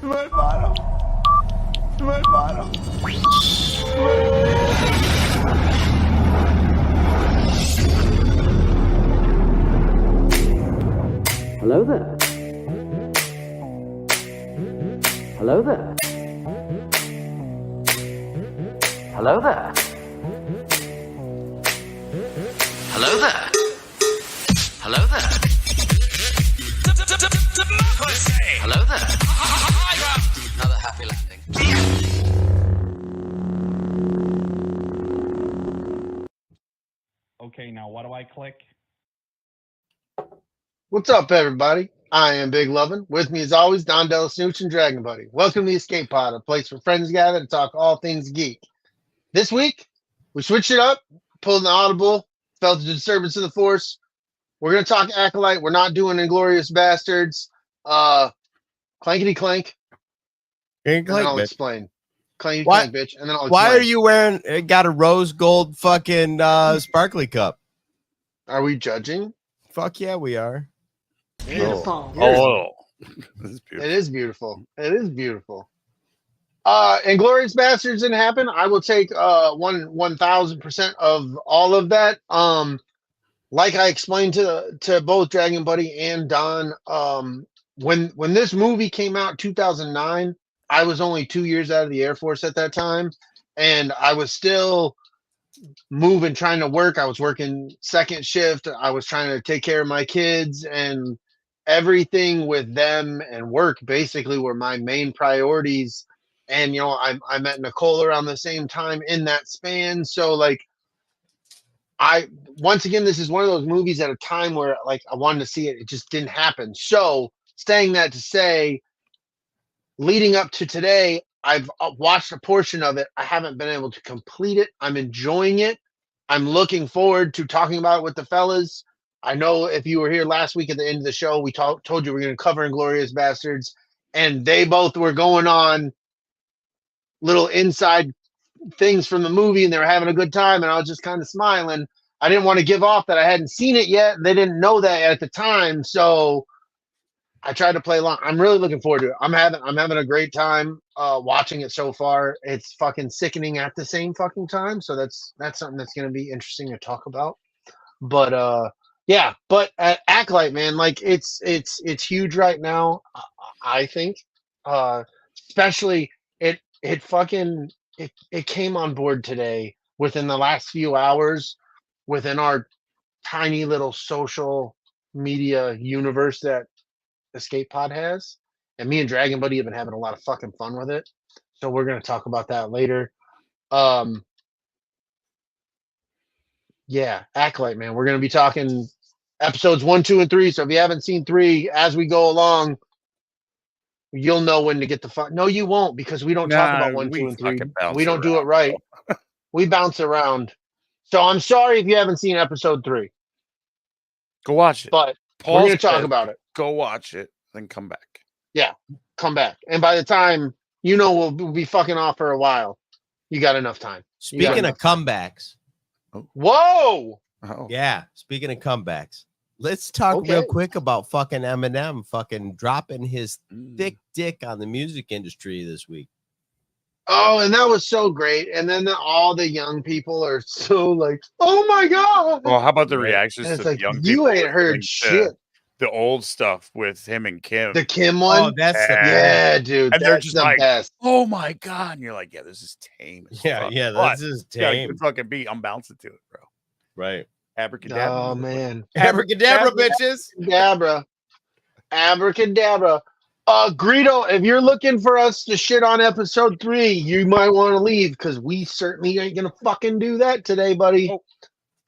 Meu hermano. Meu hermano. Hello there. Hello there. Hello there. Hello there. Hello there. Hello there. Another happy landing. Okay, now what do I click? What's up, everybody? I am Big Lovin. With me, as always, Don DellaSnooch and Dragon Buddy. Welcome to the Escape Pod, a place where friends gather to talk all things geek. This week, we switched it up, pulled an audible, felt the disturbance of the force. We're going to talk Acolyte. We're not doing Inglorious Bastards. Clankety clank. And then I'll explain. Clankety clank, bitch. And then I'll explain. Why are you wearing, got a rose gold fucking sparkly cup? Are we judging? Fuck yeah, we are. Beautiful. Oh. It is beautiful. It is beautiful. Inglorious Bastards didn't happen. I will take 1,000% of all of that. Like I explained to both Dragon Buddy and Don, when this movie came out in 2009, I was only 2 years out of the Air Force at that time, and I was still moving, trying to work. I was working second shift. I was trying to take care of my kids, and everything with them and work basically were my main priorities. And, you know, I met Nicole around the same time in that span. So, like, once again, this is one of those movies at a time where, like, I wanted to see it. It just didn't happen. So, saying that to say, leading up to today, I've watched a portion of it. I haven't been able to complete it. I'm enjoying it. I'm looking forward to talking about it with the fellas. I know if you were here last week at the end of the show, we told you we're going to cover Inglorious Bastards, and they both were going on little inside things from the movie, and they were having a good time, and I was just kind of smiling. I didn't want to give off that I hadn't seen it yet. They didn't know that at the time, so I tried to play along. I'm really looking forward to it. I'm having a great time watching it so far. It's fucking sickening at the same fucking time, so that's something that's going to be interesting to talk about. But yeah, but Acolyte, man, like it's huge right now. I think, especially it came on board today within the last few hours within our tiny little social media universe that Escape Pod has. And me and Dragon Buddy have been having a lot of fucking fun with it. So we're going to talk about that later. Yeah, Acolyte, man. We're going to be talking episodes 1, 2, and 3. So if you haven't seen 3 as we go along, you'll know when to get the fuck. No, you won't, because we don't talk about 1, 2, and 3. We don't do it right. We bounce around. So I'm sorry if you haven't seen episode 3. Go watch it. But we're going to talk about it. Go watch it, then come back. Yeah, come back. And by the time, you know, we'll be fucking off for a while. You got enough time. Speaking of comebacks. Whoa! Oh. Yeah, speaking of comebacks. Let's talk real quick about fucking Eminem fucking dropping his thick dick on the music industry this week. Oh, and that was so great. And then all the young people are so like, oh my God. Well, how about the reactions and to it's the like, young people? you ain't heard shit. The old stuff with him and Kim. The Kim one? Oh, that's the yeah, dude. And they're just the like, best. oh my God. And you're like, yeah, this is tame. Yeah, But this is yeah, tame. good fucking beat. I'm bouncing to it, bro. Right. Abracadabra. Oh, man. Abracadabra, bitches. Abracadabra. Greedo, if you're looking for us to shit on episode 3, you might want to leave, because we certainly ain't gonna fucking do that today, buddy. Oh.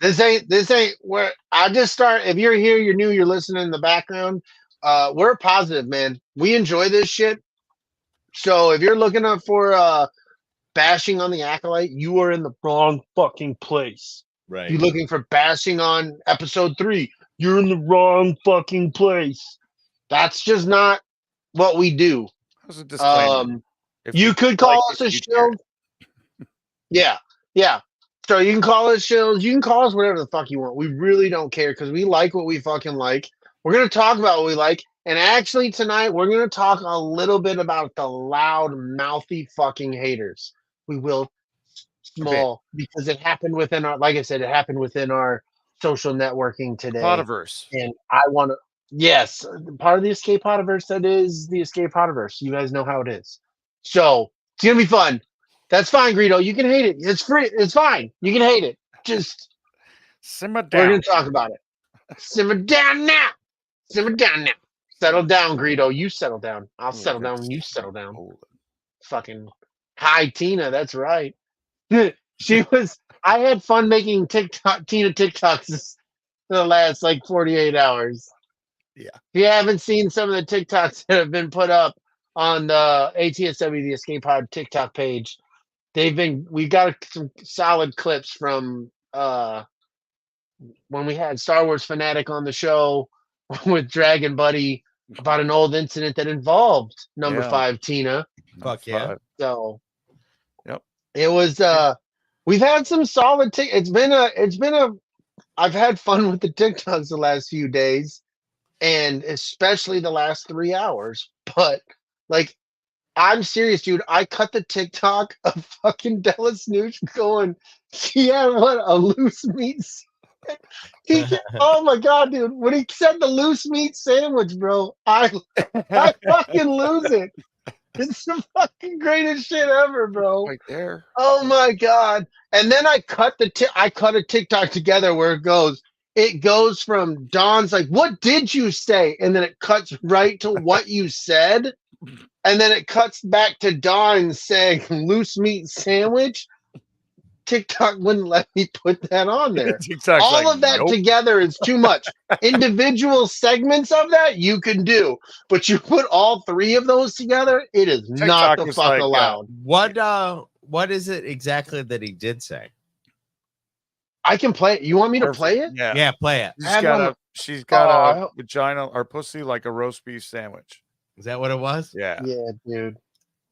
This ain't where I just start. If you're here, you're new, you're listening in the background. We're positive, man. We enjoy this shit. So if you're looking up for bashing on the Acolyte, you are in the wrong fucking place. Right. If you're looking for bashing on episode 3, you're in the wrong fucking place. That's just not what we do. How's a disclaimer? You could call us a shield. Yeah. So you can call us shills. You can call us whatever the fuck you want. We really don't care, because we like what we fucking like. We're going to talk about what we like. And actually, tonight we're going to talk a little bit about the loud, mouthy fucking haters. We will small because it happened within our, like I said, it happened within our social networking today. Potiverse. And I want to, yes, part of the Escape Potiverse, that is the Escape Potiverse. You guys know how it is. So it's going to be fun. That's fine, Greedo. You can hate it. It's free. It's fine. You can hate it. Just Simmer we're down. going to talk about it. Simmer down now. Simmer down now. Settle down, Greedo. You settle down. I'll settle down when you settle down. Fucking hi, Tina. That's right. She was. I had fun making Tina TikToks the last like 48 hours. Yeah. If you haven't seen some of the TikToks that have been put up on the ATSW, the Escape Pod TikTok page, we got some solid clips from when we had Star Wars Fanatic on the show with Dragon Buddy about an old incident that involved number 5 Tina. Fuck yeah. So Yep. It was we've had some solid I've had fun with the TikToks the last few days, and especially the last 3 hours. But like, I'm serious, dude. I cut the TikTok of fucking DellaSnooch going, yeah, what a loose meat. Oh my god, dude! When he said the loose meat sandwich, bro, I fucking lose it. It's the fucking greatest shit ever, bro. Right there. Oh my god! And then I cut a TikTok together where it goes from Don's like, "What did you say?" and then it cuts right to what you said, and then it cuts back to Don saying "loose meat sandwich." TikTok wouldn't let me put that on there. TikTok's all like, of that nope. together is too much. Individual segments of that you can do, but you put all 3 of those together, it is TikTok not the was fuck like, allowed. What is it exactly that he did say? I can play it. You want me to play it? Yeah. Yeah, play it. She's got a vagina or pussy like a roast beef sandwich. Is that what it was? Yeah. Yeah, dude.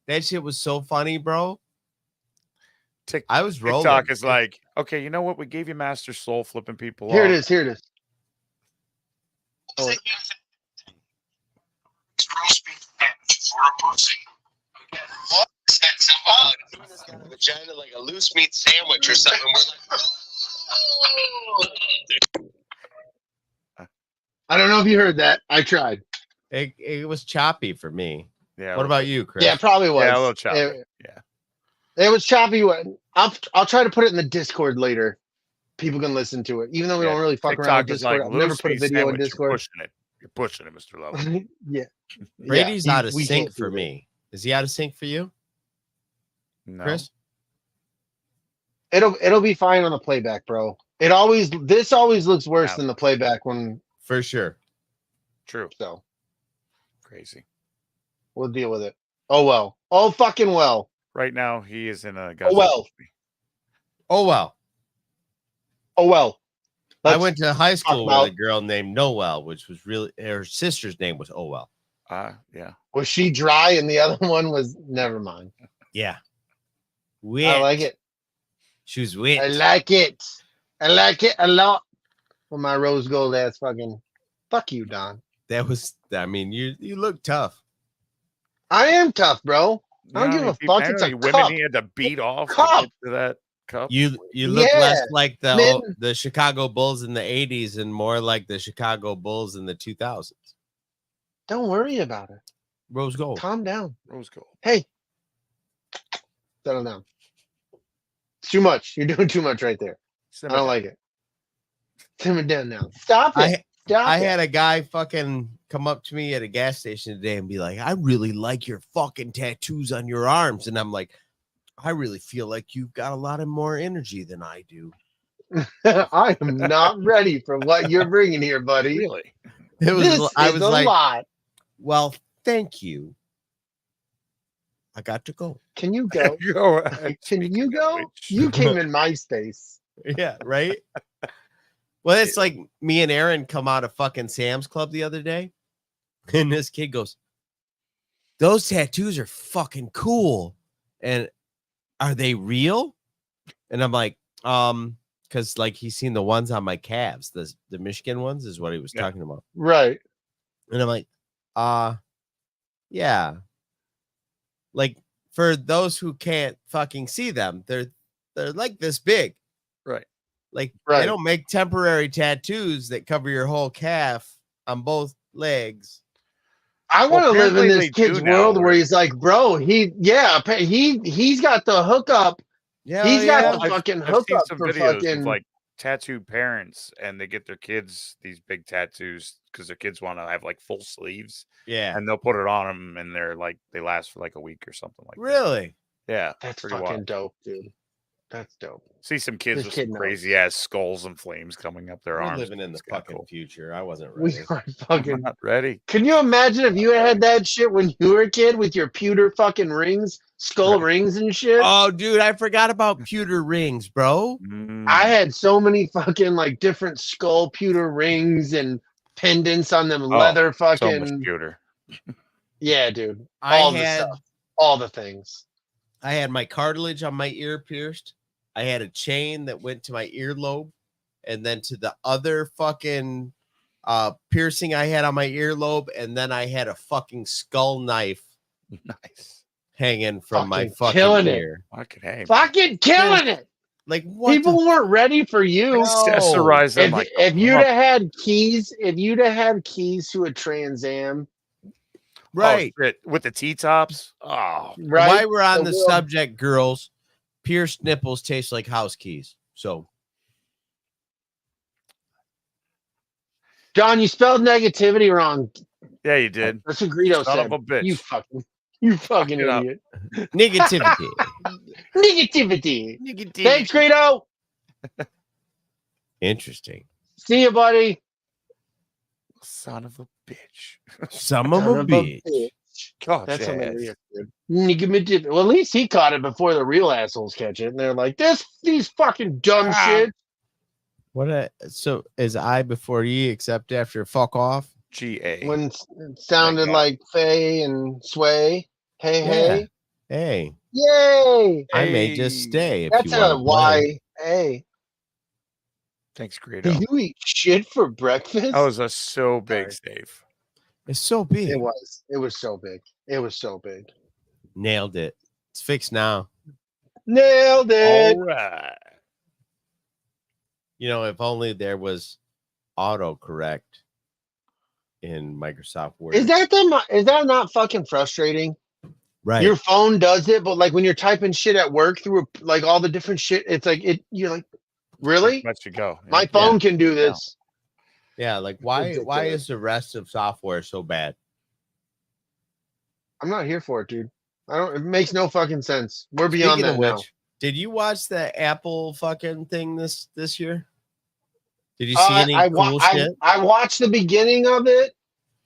That shit was so funny, bro. I was rolling. TikTok is like, okay, you know what? We gave you Master Soul flipping people Here off. it is. Here it is. Oh. Roast beef for a pussy. What? That's got a vagina like a loose meat sandwich or something. We're like, I don't know if you heard that. I tried. It was choppy for me. Yeah. What about you, Chris? Yeah, it probably was. Yeah, a little choppy. Yeah. It was choppy. I'll try to put it in the Discord later. People can listen to it, even though we don't really fuck around with Discord. I've never put a video in Discord. You're pushing it, Mr. Lovin. Yeah. Brady's out of we sync can't for do me. Is he out of sync for you, No. Chris? It'll be fine on the playback, bro. This always looks worse than the playback when. For sure. True. So Crazy. we'll deal with it. Oh well. Oh fucking well. Right now, he is in a. Oh well. Oh well. Oh well. I went to high school about- with a girl named Noel, which was really her sister's name was Owell. Yeah. Was she dry and the other one was? Never mind. Yeah. I like it. She was wit. I like it. I like it a lot. With my rose gold ass fucking. Fuck you, Don. That was. I mean, you look tough. I am tough, bro. I don't give a fuck. It's a women cup. he had to beat off Cup. to get to that cup. You look Yeah, less like man. the Chicago Bulls in the 80s and more like the Chicago Bulls in the 2000s. Don't worry about it. Rose gold. Calm down. Rose gold. Hey. Settle down. It's too much. You're doing too much right there. I don't like it. Simmer down now. Stop it. I had a guy fucking come up to me at a gas station today and be like, I really like your fucking tattoos on your arms. And I'm like, I really feel like you've got a lot of more energy than I do. I am not ready for what you're bringing here, buddy. Really? It was, I was a like, lot. well, thank you. I got to go. Can you go? Can you go? You came in my space. Yeah, right. Well, it's like me and Aaron come out of fucking Sam's Club the other day, and this kid goes, "Those tattoos are fucking cool, and are they real?" And I'm like, because like he's seen the ones on my calves, the Michigan ones is what he was talking about, Right. and I'm like, Yeah. Like for those who can't fucking see them, they're like this big. Right. Like Right. they don't make temporary tattoos that cover your whole calf on both legs. I want to live in apparently this they kid's do now, world where where- he's like, bro, he's got the hookup. Yeah, He's got yeah. the fucking I've seen hookup some for videos fucking of like tattooed parents, and they get their kids these big tattoos because their kids want to have like full sleeves, Yeah. and they'll put it on them, and they're like they last for like a week or something like that. Really? Yeah, That's pretty fucking wild. dope, dude. That's dope. See some kids This with kid some knows. crazy ass skulls and flames coming up their We're arms. living in the It's kinda fucking cool. future. I wasn't We ready. are I'm fucking. not ready. Can you imagine if you had that shit when you were a kid with your pewter fucking rings, skull Right. rings and shit? Oh, dude, I forgot about pewter rings, bro. I had so many fucking like different skull pewter rings and pendants on them leather so much fucking. pewter. Yeah, dude. I All the had stuff. All the things. I had my cartilage on my ear pierced. I had a chain that went to my earlobe, and then to the other fucking piercing I had on my earlobe, and then I had a fucking skull knife Nice. hanging from my Fucking fucking killing it. ear. Fucking hey. Fucking killing it. Like what? People weren't ready for you. Accessorize them like If you'd have had keys, to a Trans Am, right? Oh, shit. With the T-tops. Oh, right? While we're on the world- subject, girls, pierced nipples taste like house keys. So John, you spelled negativity wrong. yeah, you did. That's what Greedo Son said. of a bitch. You fucking it up. idiot. negativity. Negativity. Thanks, Greedo. Interesting. See you, buddy. Son of a bitch. Some of Son a of a bitch. bitch. God, That's yes. hilarious, dude. Negativity. Well, at least he caught it before the real assholes catch it, and they're like, these fucking dumb shit. What? So is I before ye except after fuck off? GA. When it sounded God. like Faye and Sway. Hey, hey. Hey, Yay. I may just Hey. stay if That's you want a to why. Hey. Thanks, Do Greedo. you eat shit for breakfast? That was a so big, Steve. It's so big. It was. It was so big. It was so big. Nailed it. It's fixed now. Nailed it. All right. You know, if only there was autocorrect in Microsoft Word. Is that not fucking frustrating? right? Your phone does it, but like when you're typing shit at work through like all the different shit, it's like you're like, really? Let you go. My phone can do this. Yeah, like why Ridiculous. is the rest of software so bad? I'm not here for it, dude. It makes no fucking sense. We're beyond Speaking that of now. which, did you watch the Apple fucking thing this year? Did you see any cool shit? I watched the beginning of it,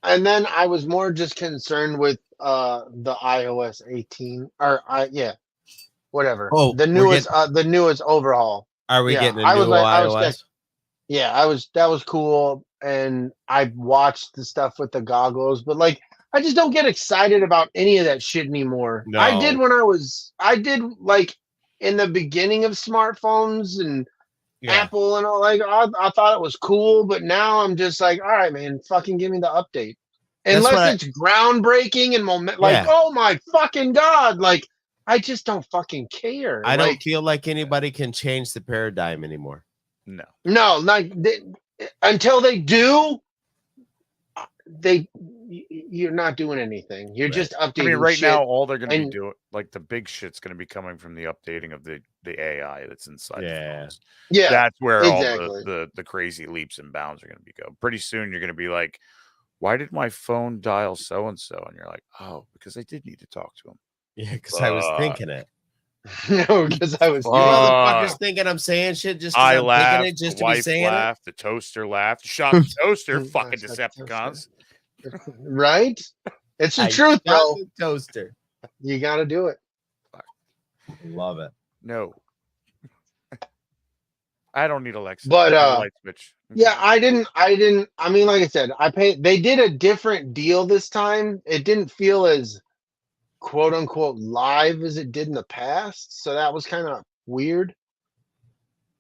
and then I was more just concerned with the iOS 18 whatever. Oh, the newest overhaul. Are we yeah, getting a I new was like- I was iOS? like- Yeah, that was cool, and I watched the stuff with the goggles, but like I just don't get excited about any of that shit anymore. No. I did like in the beginning of smartphones and Yeah. Apple and all, like I thought it was cool, but now I'm just like, all right, man, fucking give me the update. That's what Unless it's groundbreaking and like, Yeah. oh my fucking god, like I just don't fucking care. I don't Like, feel like anybody can change the paradigm anymore. No. no, like until they do, you're not doing anything. You're Right. just updating. I mean, right shit. now, all they're going to be and- doing, like the big shit's going to be coming from the updating of the AI that's inside the Yeah. phones. yeah, That's where exactly. all the crazy leaps and bounds are going to be go. Pretty soon, you're going to be like, why did my phone dial so and so? And you're like, oh, because I did need to talk to him. Yeah, because I was Fuck. thinking it. No, because I was. You Fuck. motherfuckers thinking I'm saying shit just because I I'm laughed. thinking it just the to be wife saying laughed. The toaster laughed. Shot the toaster. Fucking Shot the Decepticons. Right? It's it. the I truth, shot bro. the toaster. You got to do it. Love it. No. I don't need Alexa. But, I have a light switch. Yeah, I didn't. I mean, like I said, they did a different deal this time. It didn't feel as quote unquote live as it did in the past. So that was kind of weird.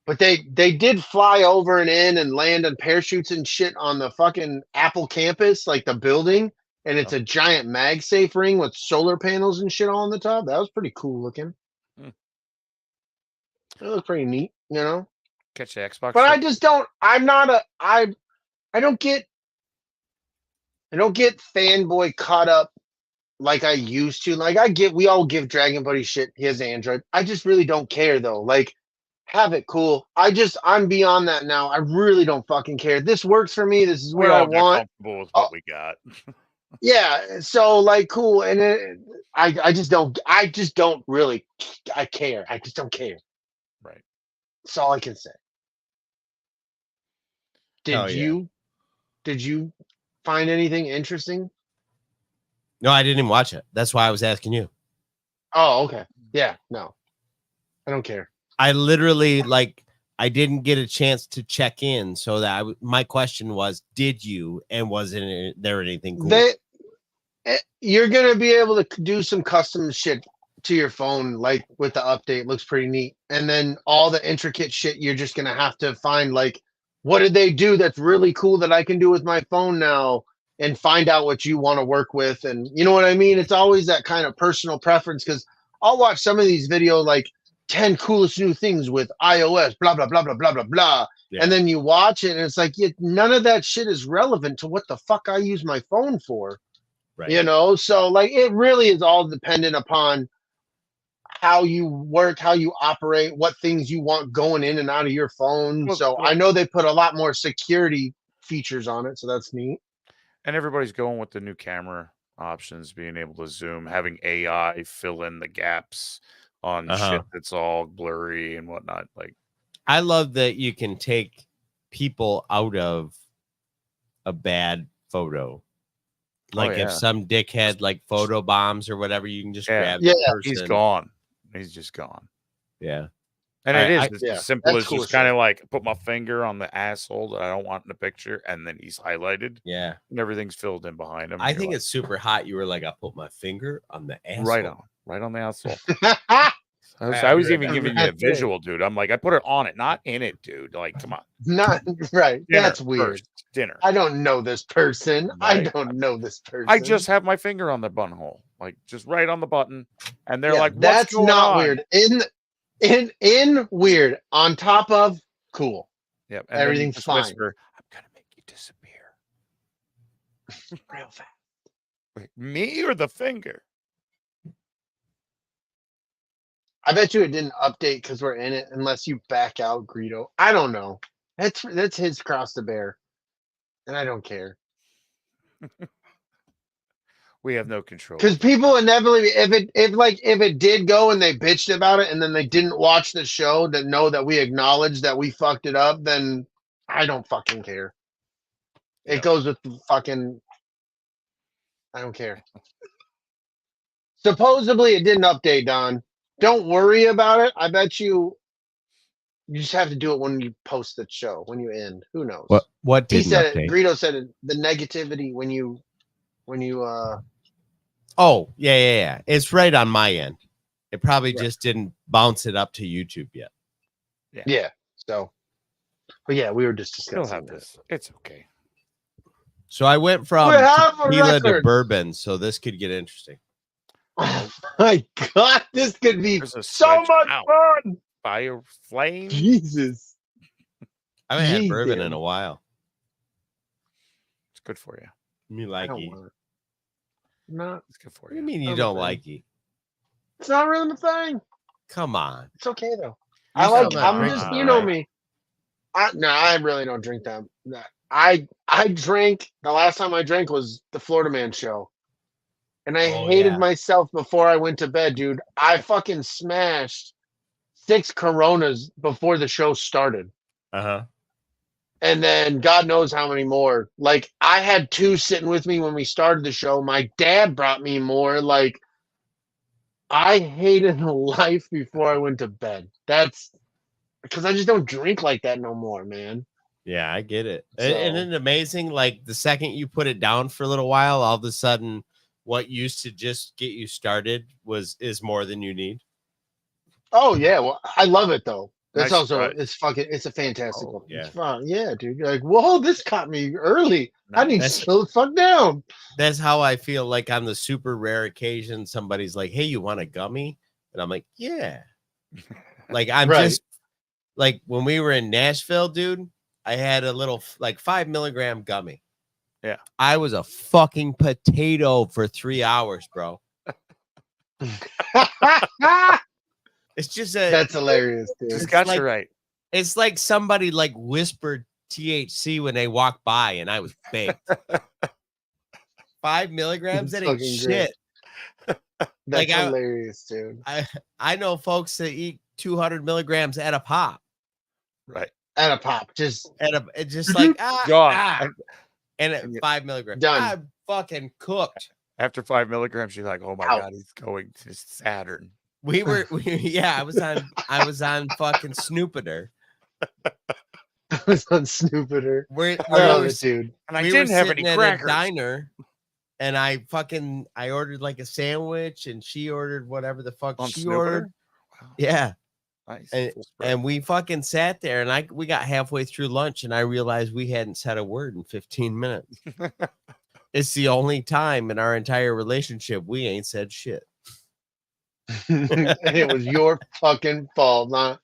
But they did fly over and in and land on parachutes and shit on the fucking Apple campus, like the building. and it's a giant MagSafe ring with solar panels and shit all on the top. That was pretty cool looking. Hmm. It looked pretty neat, you know. Catch the Xbox. But I shit. just don't. I'm not a. I don't get. I don't get fanboy caught up like I used to. Like I get, we all give Dragon Buddy shit. He has Android. I just really don't care though. Like, have it cool. I'm beyond that now. I really don't fucking care. This works for me. This is We what I all got want. comfortable with what we got. Yeah. So like, cool. And I just don't. I just don't really. I care. I just don't care. Right. That's all I can say. Hell Did yeah. you? Did you find anything interesting? No, I didn't even watch it. That's why I was asking you. Oh, okay. Yeah. No, I don't care. I literally I didn't get a chance to check in, so that my question was, did you? And wasn't there anything cool? You're gonna be able to do some custom shit to your phone, like with the update. Looks pretty neat. And then all the intricate shit, you're just gonna have to find like, what did they do that's really cool that I can do with my phone now? And find out what you want to work with, and you know what I mean. It's always that kind of personal preference because I'll watch some of these videos like 10 coolest new things with iOS, blah blah blah blah blah blah blah, and then you watch it and it's like none of that shit is relevant to what the fuck I use my phone for, Right. you know. So like, it really is all dependent upon how you work, how you operate, what things you want going in and out of your phone. So I know they put a lot more security features on it, so that's neat. And everybody's going with the new camera options, being able to zoom, having AI fill in the gaps on shit that's all blurry and whatnot. Like, I love that you can take people out of a bad photo. Like if some dickhead like photo bombs or whatever, you can just grab the person. He's gone. He's just gone. Yeah. And it is as simple as just kind of like put my finger on the asshole that I don't want in the picture, and then he's highlighted. Yeah. And everything's filled in behind him. I think it's super hot. You were like, I put my finger on the asshole. Right on the asshole. I was even giving you a visual, dude. I'm like, I put it on it, not in it, dude. Like, come on. Not right. Dinner That's weird. first. Dinner. I don't know this person. Right. I don't know this person. I just have my finger on the buttonhole, like just right on the button, and they're like, "What's "That's going not on?" weird." In weird. On top of cool. Yep. And everything's fine. Whisper, I'm gonna make you disappear. Real fast. Wait, me or the finger? I bet you it didn't update because we're in it, unless you back out, Greedo. I don't know. That's his cross to bear, and I don't care. We have no control. Because people inevitably, if it did go and they bitched about it, and then they didn't watch the show to know that we acknowledge that we fucked it up, then I don't fucking care. It goes with the fucking. I don't care. Supposedly it didn't update, Don. Don't worry about it. I bet you just have to do it when you post the show, when you end. Who knows? What did he said? update? Greedo said it, the negativity when you. Oh yeah. It's right on my end. It probably just didn't bounce it up to YouTube yet. Yeah. So, but yeah, we were just discussing. Still have this. It's okay. So I went from We have a tequila to record. bourbon, so this could get interesting. Oh my god, this could be There's a so switch. much Ow. fun. Fire flame. Jesus. I haven't had Jeez, bourbon dude. in a while. It's good for you. Me I like don't it. want it. Not. It's good for What do you. you mean you I'm don't a fan. like it? It's not really my thing. Come on. It's okay though. You're I like. still not I'm drinking just. it, You know right? me. I really don't drink that. I drank. The last time I drank was the Florida Man show, and I Oh, hated yeah. myself before I went to bed, dude. I fucking smashed 6 Coronas before the show started. Uh-huh. And then God knows how many more. Like, I had 2 sitting with me when we started the show. My dad brought me more. Like, I hated life before I went to bed. That's because I just don't drink like that no more, man. Yeah, I get it. So- Isn't it amazing? Like the second you put it down for a little while, all of a sudden what used to just get you started is more than you need. Oh, yeah. Well, I love it, though. That's Nice also try. it's a fantastic Oh, one. yeah. It's fun. Yeah, dude. You're like, whoa, this caught me early. I need to That's- slow the fuck down. That's how I feel like on the super rare occasion somebody's like, hey, you want a gummy? And I'm like, yeah. Like I'm Right. just like when we were in Nashville, dude, I had a little like 5 milligram gummy. Yeah. I was a fucking potato for 3 hours, bro. It's just That's hilarious, dude. Just It's got like- you right. it's like somebody like whispered THC when they walked by and I was baked. 5 milligrams, that ain't Fucking great. shit. That's like, hilarious, dude. I know folks that eat 200 milligrams at a pop. Right. At a pop, just It's just like Gone. and And at 5 milligrams. Done. I'm fucking cooked. After 5 milligrams, you're like, oh my Out. God, he's going to Saturn. I was on fucking Snoopider. I was on Snoopider. Where I love it, dude. And I we didn't were have sitting any at crackers. a diner, and I ordered like a sandwich, and she ordered whatever the fuck On she Snoopider? ordered. Wow. Yeah, Nice. And- Full spread. and we fucking sat there, and we got halfway through lunch, and I realized we hadn't said a word in 15 minutes. It's the only time in our entire relationship we ain't said shit. And it was your fucking fault, not.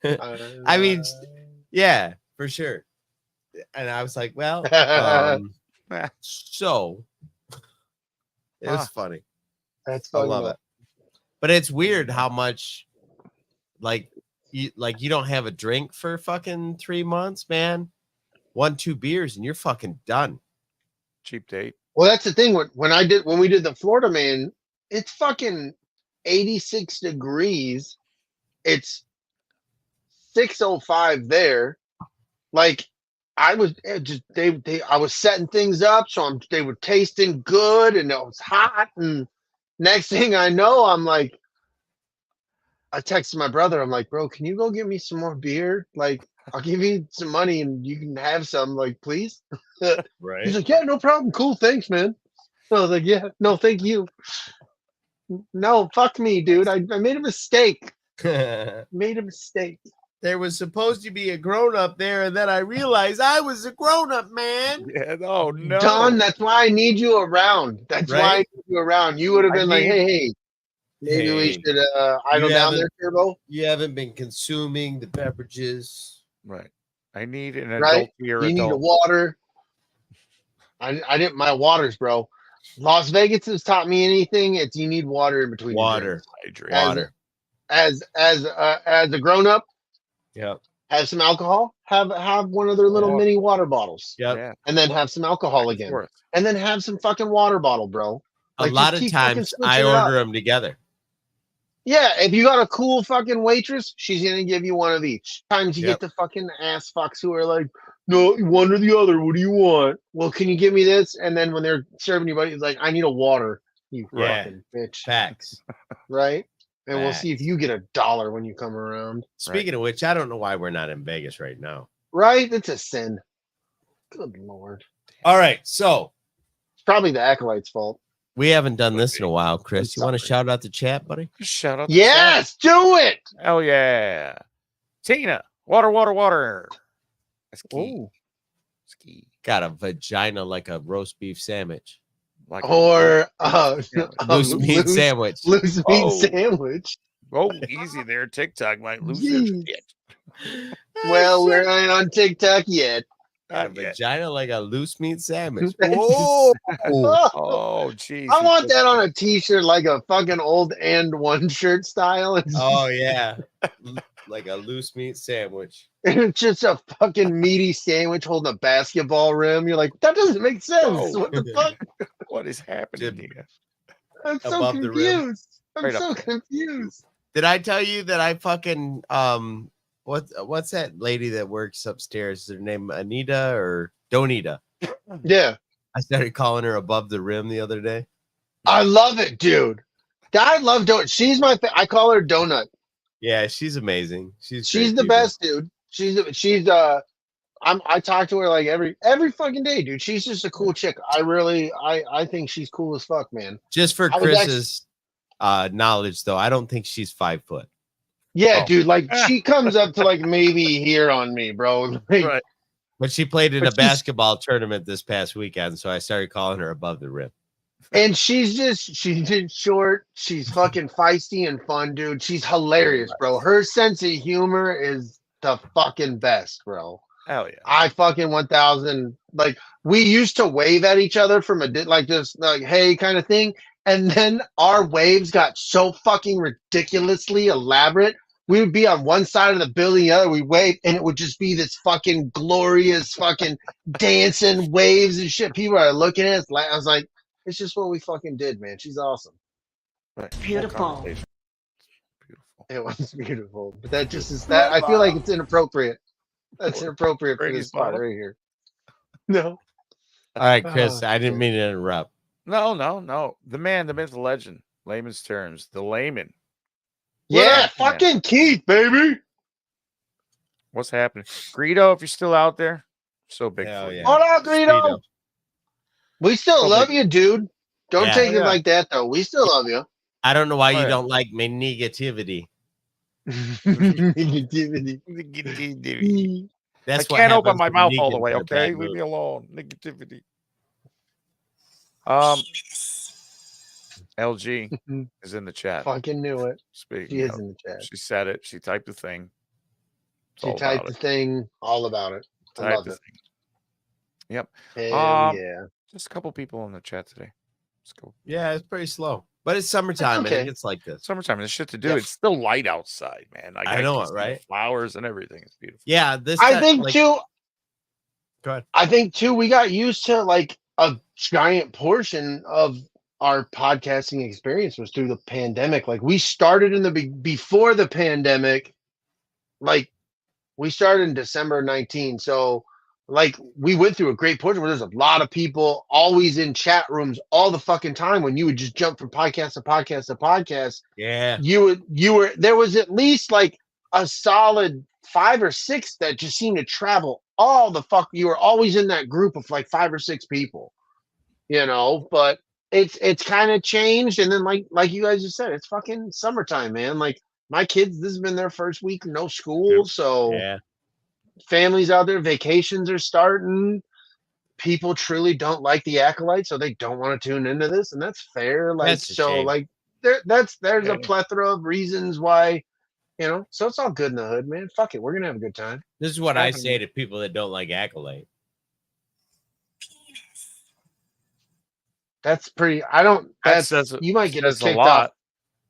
I mean, yeah, for sure. And I was like, well, so it was Huh. funny. that's I fucking love it. But it's weird how much like you don't have a drink for fucking 3 months, man. 1-2 beers and you're fucking done. Cheap date. Well, that's the thing. When we did the Florida Man, it's fucking 86 degrees. It's 6:05 there. Like I was I was setting things up, so they were tasting good, and it was hot. And next thing I know, I'm like, I texted my brother. I'm like, bro, can you go get me some more beer? Like, I'll give you some money and you can have some. Like, please. Right. He's like, yeah, no problem. Cool, thanks, man. So I was like, yeah, no, thank you. No, fuck me, dude. I made a mistake. Made a mistake. There was supposed to be a grown-up there, and then I realized I was a grown-up, man. Yeah. Oh, no. Don, that's why I need you around. That's why I Right? need you around. You would have I been like, need- hey, maybe we Hey, should idle you down haven't- there, Turbo. You haven't been consuming the beverages. Right. I need an Right? adult You need a water. I didn't. My waters, bro. Las Vegas has taught me anything. It's you need water in between. your Water. drinks. Hydrate. Water. As a grown up, Yep. have some alcohol. Have one of their little Yeah. mini water bottles, Yep. Yeah. and then have some alcohol again, Worth. and then have some fucking water bottle, bro. A Like, lot just of keep fucking times switching I it up. order them together. Yeah, if you got a cool fucking waitress, she's gonna give you one of each. Times you Yep. get the fucking ass fucks who are like, no, one or the other. What do you want? Well, can you give me this? And then when they're serving you, buddy, it's like, I need a water. You Yeah. fucking bitch, Facts. right? And we'll see if Facts. you get $1 when you come around. Speaking of which, I don't know why we're not in Vegas right now. Right? It's a sin. Good lord. All right, so It's probably the Acolyte's fault. we haven't done this in a while, Chris. I'm You want to sorry. shout out the chat, buddy? Shout out. to Yes, do it. Sam. Hell yeah. Tina. Water, water, water. That's key. Ooh. That's key. Got a vagina like a roast beef sandwich. Like Or Loose meat sandwich. Loose meat Oh. sandwich. Oh, easy there. TikTok might lose their Jeez. shit. Well, we're not on TikTok yet. Got a Not yet. vagina like a loose meat sandwich. That's Whoa! Oh, jeez. I want that on a t-shirt, like a fucking old and one shirt style. It's, Oh yeah, like a loose meat sandwich. it's just a fucking meaty sandwich holding a basketball rim. You're like, that doesn't make sense. Oh. What the fuck? What is happening Jim. here? I'm so Above the rim. confused. I'm Right up so there. confused. Did I tell you that I fucking what's that lady that works upstairs? Is her name Anita or Donita? Yeah, I started calling her above the rim the other day. I love it, dude. I love donut. She's my. I call her donut. Yeah, she's amazing. She's She's great the people. best, dude. She's I talk to her like every fucking day, dude. She's just a cool chick. I think she's cool as fuck, man. Just for I was Chris's knowledge, though, I don't think she's 5 foot. Yeah, Oh. dude. Like she comes up to like maybe here on me, bro. Like, Right. But she played in But a she's- basketball tournament this past weekend, so I started calling her above the rim. And she's just short. She's fucking feisty and fun, dude. She's hilarious, bro. Her sense of humor is the fucking best, bro. Hell yeah. I fucking 1000. Like we used to wave at each other from like this, like hey kind of thing, and then our waves got so fucking ridiculously elaborate. We would be on one side of the building, the other. We wave, and it would just be this fucking glorious fucking dancing waves and shit. People are looking at us. I was like, it's just what we fucking did, man. She's awesome. Right. Beautiful. Whole conversation. Beautiful. It was beautiful, but that just is that. I feel like it's inappropriate. That's inappropriate for Brady's this spot bottom. right here. No. All right, Chris, Oh, I didn't mean to interrupt. No. The man, the myth, the legend. Layman's terms. The layman. Yeah, up, fucking Keith, baby. What's happening? Greedo, if you're still out there, so big Hell for you. yeah. Hold on, Greedo. Speedo. We still Oh, love big- you, dude. Don't Yeah. take it Yeah. like that, though. We still love you. I don't know why Oh, you yeah. don't like my negativity. Negativity. That's I what can't open happens my when mouth Negan's all the way, in a okay? bad Leave mood. me alone. Negativity. LG is in the chat. Fucking knew it. Speaking She is of, in the chat. she said it. She typed the thing. It's She all typed about the it. thing all about it. I Typed love the it. thing. Yep. Hell yeah. Just a couple people in the chat today. Let's go. Yeah, it's pretty slow, but it's summertime. okay. I think it's like this. Summertime. There's shit to do. Yeah. It's still light outside, man. Like, I know can it, see right? Flowers and everything. It's beautiful. Yeah, this. I time, think like, too. Go ahead. I think too. We got used to like a giant portion of our podcasting experience was through the pandemic. Like we started in the before the pandemic. Like we started in December 19. So like we went through a great portion where there's a lot of people always in chat rooms all the fucking time when you would just jump from podcast to podcast to podcast. Yeah, You were there was at least like a solid 5 or 6 that just seemed to travel all the fuck. You were always in that group of like 5 or 6 people, you know, but it's kind of changed. And then like you guys just said, it's fucking summertime, man. Like my kids, this has been their first week, no school. Yep. So yeah. families out there, vacations are starting. People truly don't like the Acolyte, so they don't want to tune into this, and that's fair. Like That's a so, shame. like there's Yeah. a plethora of reasons why, you know. So it's all good in the hood, man. Fuck it, we're gonna have a good time. This is what I say to people that don't like Acolyte. That's pretty. I don't. That That's says- you might get us says a kicked lot.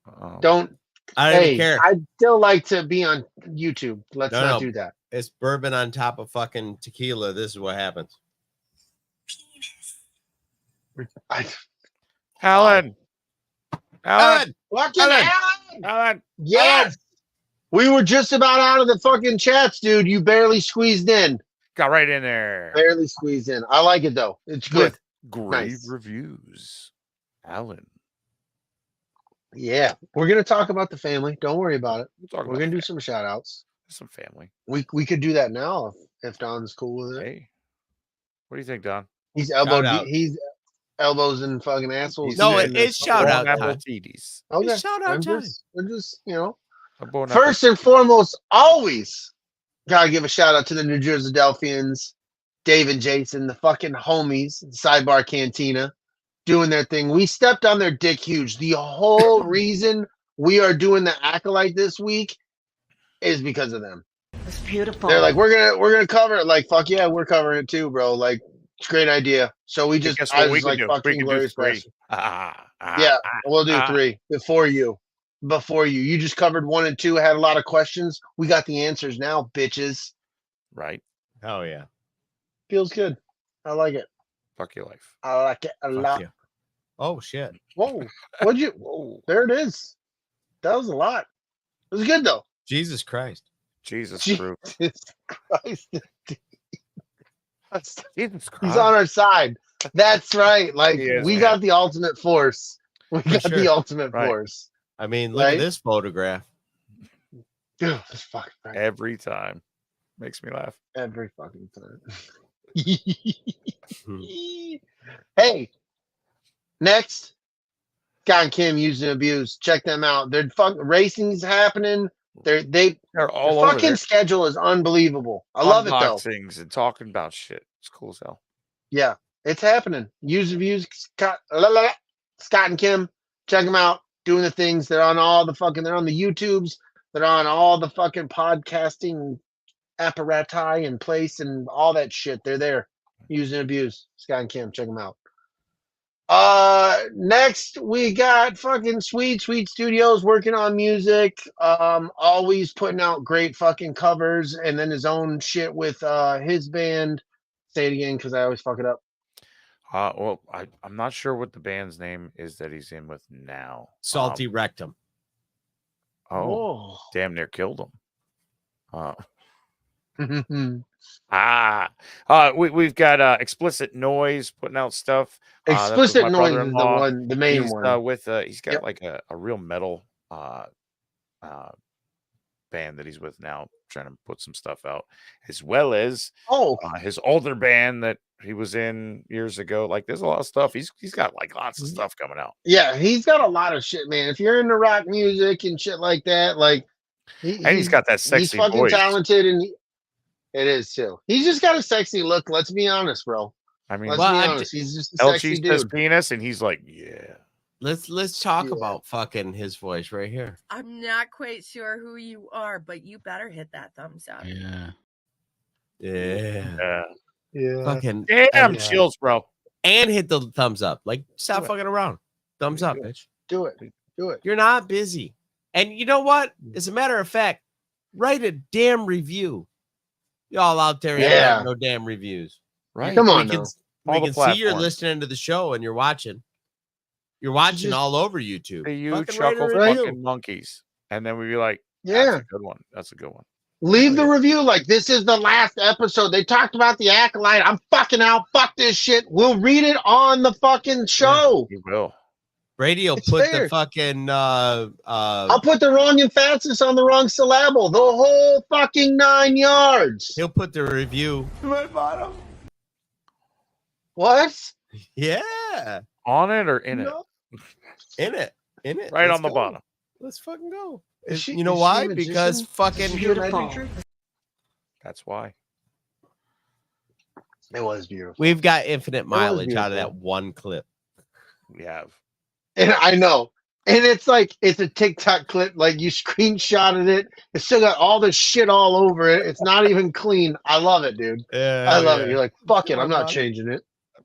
off. Don't. I don't Hey, even care. I'd still like to be on YouTube. Let's No, not no. do that. It's bourbon on top of fucking tequila. This is what happens. Alan. Alan! Fucking Alan! Alan! Alan. Yes. We were just about out of the fucking chats, dude. You barely squeezed in. Got right in there. Barely squeezed in. I like it though. It's good. With grave Nice. reviews. Alan. Yeah. We're gonna talk about the family. Don't worry about it. We'll talk We're about gonna do fa- some shout outs. some family. We could do that now if Don's cool with it. Hey. What do you think, Don? He's Shout elbowed out. he's elbows and fucking assholes. No, in it this. is shout out Bon time. appetites. Okay. Shout out I'm time. we're just, you know. Bon First and foremost, always gotta give a shout out to the New Jersey Delphians, Dave and Jason, the fucking homies, Sidebar Cantina, doing their thing. We stepped on their dick huge. The whole reason we are doing the Acolyte this week is because of them. It's beautiful. They're like, we're gonna cover it. Like, fuck yeah, we're covering it too, bro. Like, it's a great idea. So we just, Guess I what we was can like, do? We fucking can do glorious 3. bastard. Yeah, we'll do 3 before you. Before you. You just covered 1 and 2, had a lot of questions. We got the answers now, bitches. Right. Oh yeah. Feels good. I like it. Fuck your life. I like it a Fuck lot. yeah. Oh shit. Whoa. What'd you? Whoa. There it is. That was a lot. It was good though. Jesus Christ. Jesus Jesus Christ. Christ. Jesus Christ. He's on our side. That's right. Like He is, we man. got the ultimate force. We got sure. the ultimate Right. force. I mean, look Right? at this photograph. Dude, it's fucking right. Every time. Makes me laugh. Every fucking time. Hmm. Hey, next, Scott and Kim used and abused. Check them out. Their fucking racing's happening. They're They're the all over fucking there. schedule is unbelievable. I love it though. Unboxings and talking about shit. It's cool as hell. Yeah, it's happening. User views, Scott and Kim, check them out. Doing the things. They're on all the fucking. They're on the YouTubes. They're on all the fucking podcasting apparati and place and all that shit. They're there. Use and abuse. Scott and Kim, check them out. Next we got fucking Sweet Studios working on music. Always putting out great fucking covers, and then his own shit with his band. Say it again because I always fuck it up. Well, I'm not sure what the band's name is that he's in with now. Salty Rectum. Oh, damn near killed him. We've got Explicit Noise putting out stuff. Explicit Noise is the main one. He's got like a real metal band that he's with now, trying to put some stuff out, as well as his older band that he was in years ago. Like, there's a lot of stuff. He's got like lots of stuff coming out. Yeah, he's got a lot of shit, man. If you're into rock music and shit like that, like, he's got that sexy he's fucking voice. Talented, and it is too. He's just got a sexy look. Let's be honest, bro. I mean, let's be honest. He's just a sexy LG says dude. penis, and he's like, yeah. Let's talk about fucking his voice right here. I'm not quite sure who you are, but you better hit that thumbs up. Yeah. Fucking damn chills, bro. And hit the thumbs up. Like, stop fucking around. Thumbs up, bitch. Do it. You're not busy. And you know what? As a matter of fact, write a damn review. Y'all out there ain't got no damn reviews. Right? Come on, we can see you're listening to the show and you're watching. You're watching all over YouTube. You chuckle fucking monkeys. And then we'd be like, yeah, that's a good one. That's a good one. Leave the review like this is the last episode. They talked about the Acolyte. I'm fucking out. Fuck this shit. We'll read it on the fucking show. You will. Brady will put the fucking I'll put the wrong emphasis on the wrong syllable. The whole fucking 9 yards. He'll put the review. My bottom. What? Yeah. On it or in it? In it. Right Let's on the go. bottom. Let's fucking go. She, you know why? Because fucking beautiful. That's why. It was beautiful. We've got infinite mileage out of that one clip. We have. And I know. And it's like, it's a TikTok clip. Like, you screenshotted it. It's still got all this shit all over it. It's not even clean. I love it, dude. I love it. You're like, fuck it. I'm not changing it.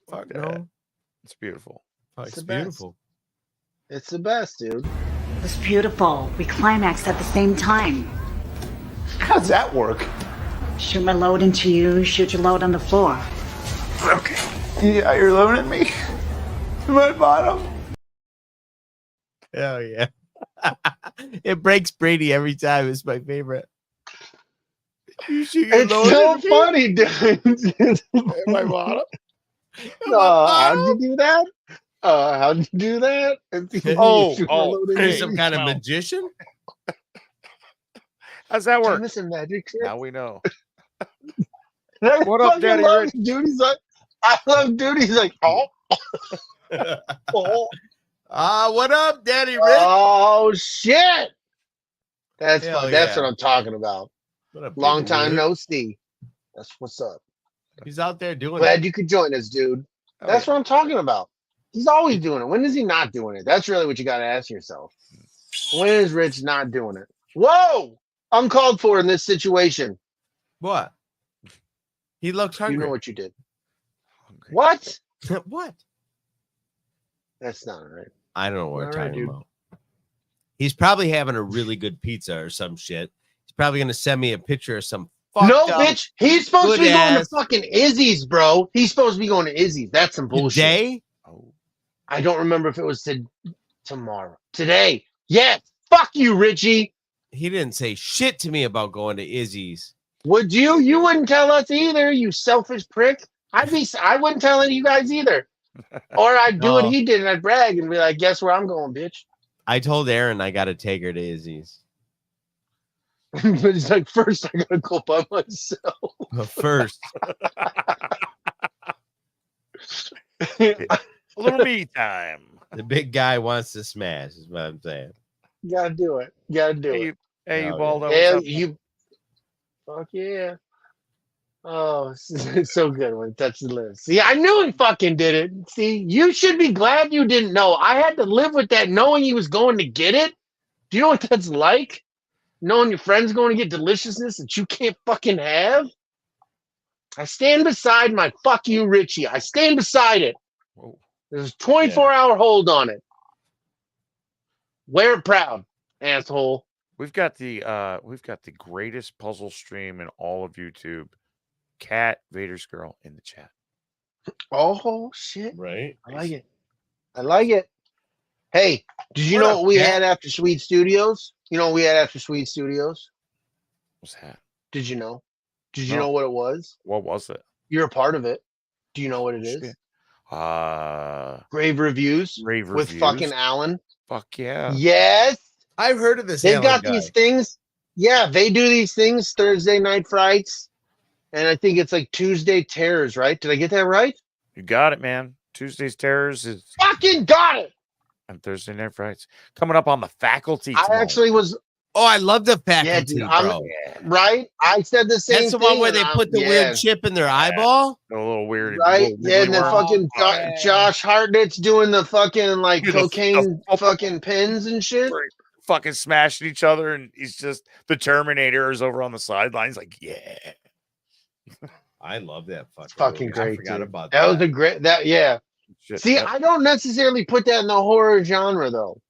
Fuck no. that. It's beautiful. It's beautiful. It's the best, dude. It was beautiful. We climaxed at the same time. How does that work? Shoot my load into you, shoot your load on the floor. Okay. Yeah, you're loading me. My bottom. Hell yeah. It breaks Brady every time. It's my favorite. It's so funny, dude. My bottom. How'd you do that? How'd you do that? He's some kind of magician? How's that work? Missing magic trick? Now we know. What up, Daddy Rick? Dude, he's like, I love dude. He's like, oh. What up, Daddy Rick? Oh shit. That's fun. Yeah. That's what I'm talking about. Long time no see. That's what's up. He's out there doing Glad you could join us, dude. That's what I'm talking about. He's always doing it. When is he not doing it? That's really what you got to ask yourself. When is Rich not doing it? Whoa! Uncalled for in this situation. What? He looked hungry. You know what you did. What? What? That's not right. I don't know what we're talking about. He's probably having a really good pizza or some shit. He's probably going to send me a picture of some no, bitch. He's supposed to be going to fucking Izzy's, bro. He's supposed to be going to Izzy's. That's some bullshit. Today? I don't remember if it was tomorrow. Today. Yes. Fuck you, Richie. He didn't say shit to me about going to Izzy's. Would you? You wouldn't tell us either, you selfish prick. I wouldn't tell any of you guys either. Or I'd do what he did and I'd brag and be like, guess where I'm going, bitch. I told Aaron I got to take her to Izzy's. But he's like, first I gotta go by myself. First. A little me time. The big guy wants to smash, is what I'm saying. Gotta do it. Gotta do it. Hey, Hell Ubaldo. Yeah, what's up? you. Fuck yeah. Oh, it's so good when it touches the lips. See, I knew he fucking did it. See, you should be glad you didn't know. I had to live with that knowing he was going to get it. Do you know what that's like? Knowing your friend's going to get deliciousness that you can't fucking have? I stand beside my fuck you, Richie. I stand beside it. Whoa. There's a 24-hour hold on it. Wear it proud, asshole. We've got the greatest puzzle stream in all of YouTube. Cat Vader's girl in the chat. Oh, shit. Right? I like it. I like it. Hey, did you What know up, what we Cat? had after Sweet Studios? You know what we had after Sweet Studios? What's that? Did you know? Did you No. know what it was? What was it? You're a part of it. Do you know what it is? Shit. Grave Reviews Rave with reviews. fucking Alan. Fuck yeah. Yes. I've heard of this. They've Alan got guy. these things. Yeah, they do these things Thursday night frights. And I think it's like Tuesday Terrors, right? Did I get that right? You got it, man. Tuesday's Terrors is Fucking got it. on Thursday Night Frights. Coming up on the faculty. I tomorrow. actually was Oh, I love the yeah, faculty, dude, bro. right. I said the same That's the thing. one where and they I'm- put the yeah, weird chip in their eyeball. A little weird. right. little Yeah, and then wiggly worm. fucking Josh Hartnett's doing the fucking like Dude, the cocaine football- fucking pins and shit. fucking smashing each other, and he's just the Terminator is over on the sidelines, like, yeah. I love that fucking. Fucking movie. I great. forgot Dude. about That was a great. That yeah. Shit, See, that- I don't necessarily put that in the horror genre though.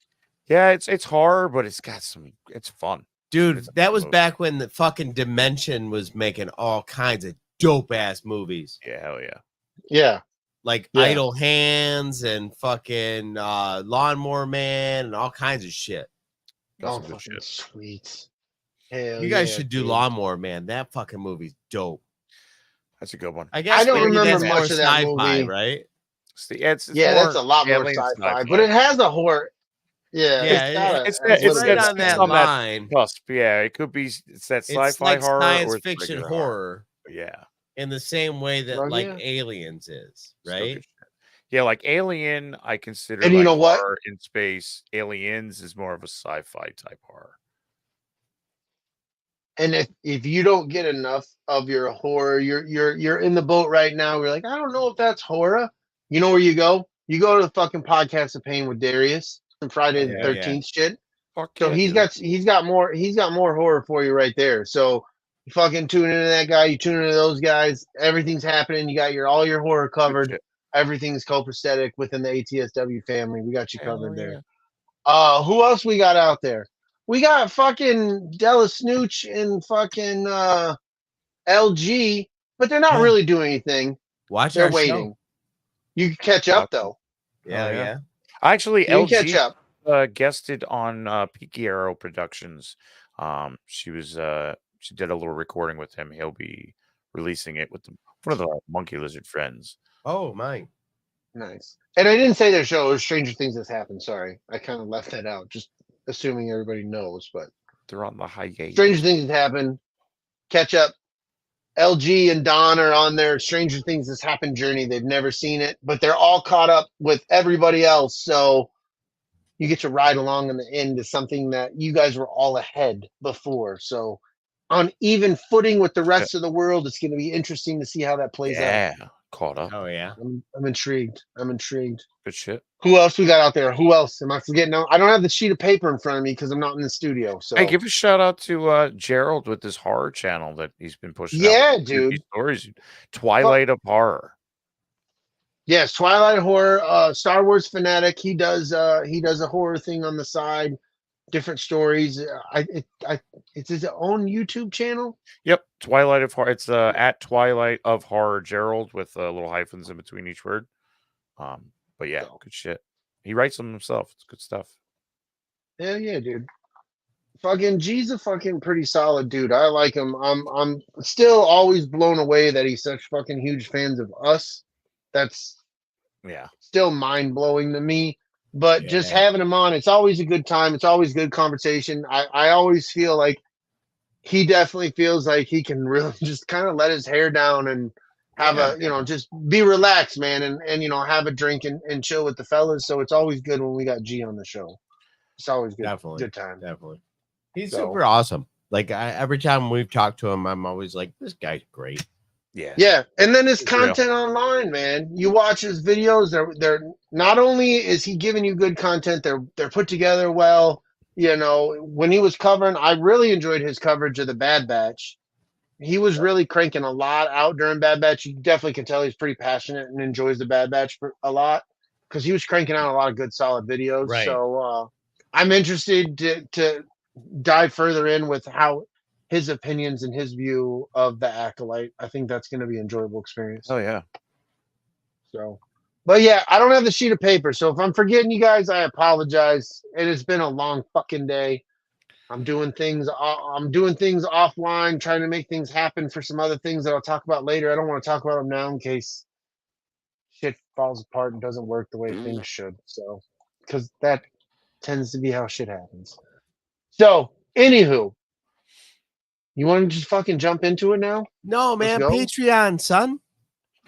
yeah, it's horror, but it's got some. It's fun. Dude, It's a that fun was movie. back when the fucking Dimension was making all kinds of dope ass movies, Yeah, hell yeah. Yeah. like Yeah. Idle Hands and fucking Lawnmower Man and all kinds of shit. Got Oh, some good fucking shit. sweet. Hell You guys yeah, should do dude. Lawnmower Man. That fucking movie's dope. That's a good one. I guess don't maybe remember that's much more of that sci-fi, movie. right? It's Yeah, that's a lot more alien sci-fi, but it has a horror. Yeah, Yeah, it's got a right on that on that line. cusp. Yeah, it could be. It's that sci-fi It's like horror science or it's fiction regular horror Yeah, in the same way that Oh, like yeah. Aliens is, Still right? good shit. Yeah, like Alien, I consider. And you like know what? horror in space. Aliens is more of a sci-fi type horror. And if you don't get enough of your horror, you're in the boat right now. We're like, I don't know if that's horror. You know where you go? You go to the fucking Podcast of Pain with Darius and Friday the Yeah, 13th shit. Fuck So yeah, he's got more horror for you right there. So you fucking tune into that guy, you tune into those guys, everything's happening. You got all your horror covered. shit. Everything's copacetic within the ATSW family. We got you Hell covered yeah. there. Who else we got out there? We got fucking DellaSnooch and fucking LG, but they're not Yeah. really doing anything. Watch They're our waiting. show. You can catch up though. Yeah, Oh, yeah. yeah. Actually, You can catch LG up. guested on Peaky Arrow Productions. She did a little recording with him. He'll be releasing it with one of the Monkey Lizard friends. Oh my. Nice. And I didn't say their show. It was Stranger Things That's Happened. Sorry, I kind of left that out, just assuming everybody knows. But They're on the hiatus. Stranger Things That Happened. Catch up. LG and Don are on their Stranger Things That's Happened journey. They've never seen it, but they're all caught up with everybody else. So you get to ride along in the end to something that you guys were all ahead before. So on even footing with the rest of the world, it's going to be interesting to see how that plays out. Yeah, caught up. Oh yeah. I'm intrigued. I'm intrigued. Good shit. Who else we got out there? Who else? Am I forgetting? No, I don't have the sheet of paper in front of me because I'm not in the studio. So Hey, give a shout out to Gerald with his horror channel that he's been pushing. Yeah, out with spooky dude. Stories, Twilight of Horror. yes, Twilight horror, Star Wars fanatic. He does a horror thing on the side, different stories. It's his own YouTube channel. Yep, Twilight of Horror. It's at Twilight of Horror Gerald with little hyphens in between each word. But yeah, good shit. He writes them himself. It's good stuff. Hell yeah, dude. Fucking G's a fucking pretty solid dude. I like him. I'm still always blown away that he's such fucking huge fans of us. That's Yeah. still mind blowing to me. But just Yeah. having him on, it's always a good time. It's always good conversation. I always feel like he definitely feels like he can really just kind of let his hair down and have just be relaxed, man, and have a drink and chill with the fellas. So it's always good when we got G on the show. It's always good. Definitely. Good time. Definitely. He's So- super awesome. Like every time we've talked to him, I'm always like, this guy's great. Yeah. Yeah, and then his It's real. content online, man. You watch his videos; they're not only is he giving you good content, they're put together well. You know, when he was covering, I really enjoyed his coverage of the Bad Batch. He was really cranking a lot out during Bad Batch. You definitely can tell he's pretty passionate and enjoys the Bad Batch a lot because he was cranking out a lot of good, solid videos. Right. So I'm interested to dive further in with how his opinions and his view of the Acolyte. I think that's going to be an enjoyable experience. Oh yeah. So, but yeah, I don't have the sheet of paper. So if I'm forgetting you guys, I apologize. It has been a long fucking day. I'm doing things offline, trying to make things happen for some other things that I'll talk about later. I don't want to talk about them now in case shit falls apart and doesn't work the way things should. So, because that tends to be how shit happens. So, anywho, you want to just fucking jump into it now? No, man, go. Patreon, son.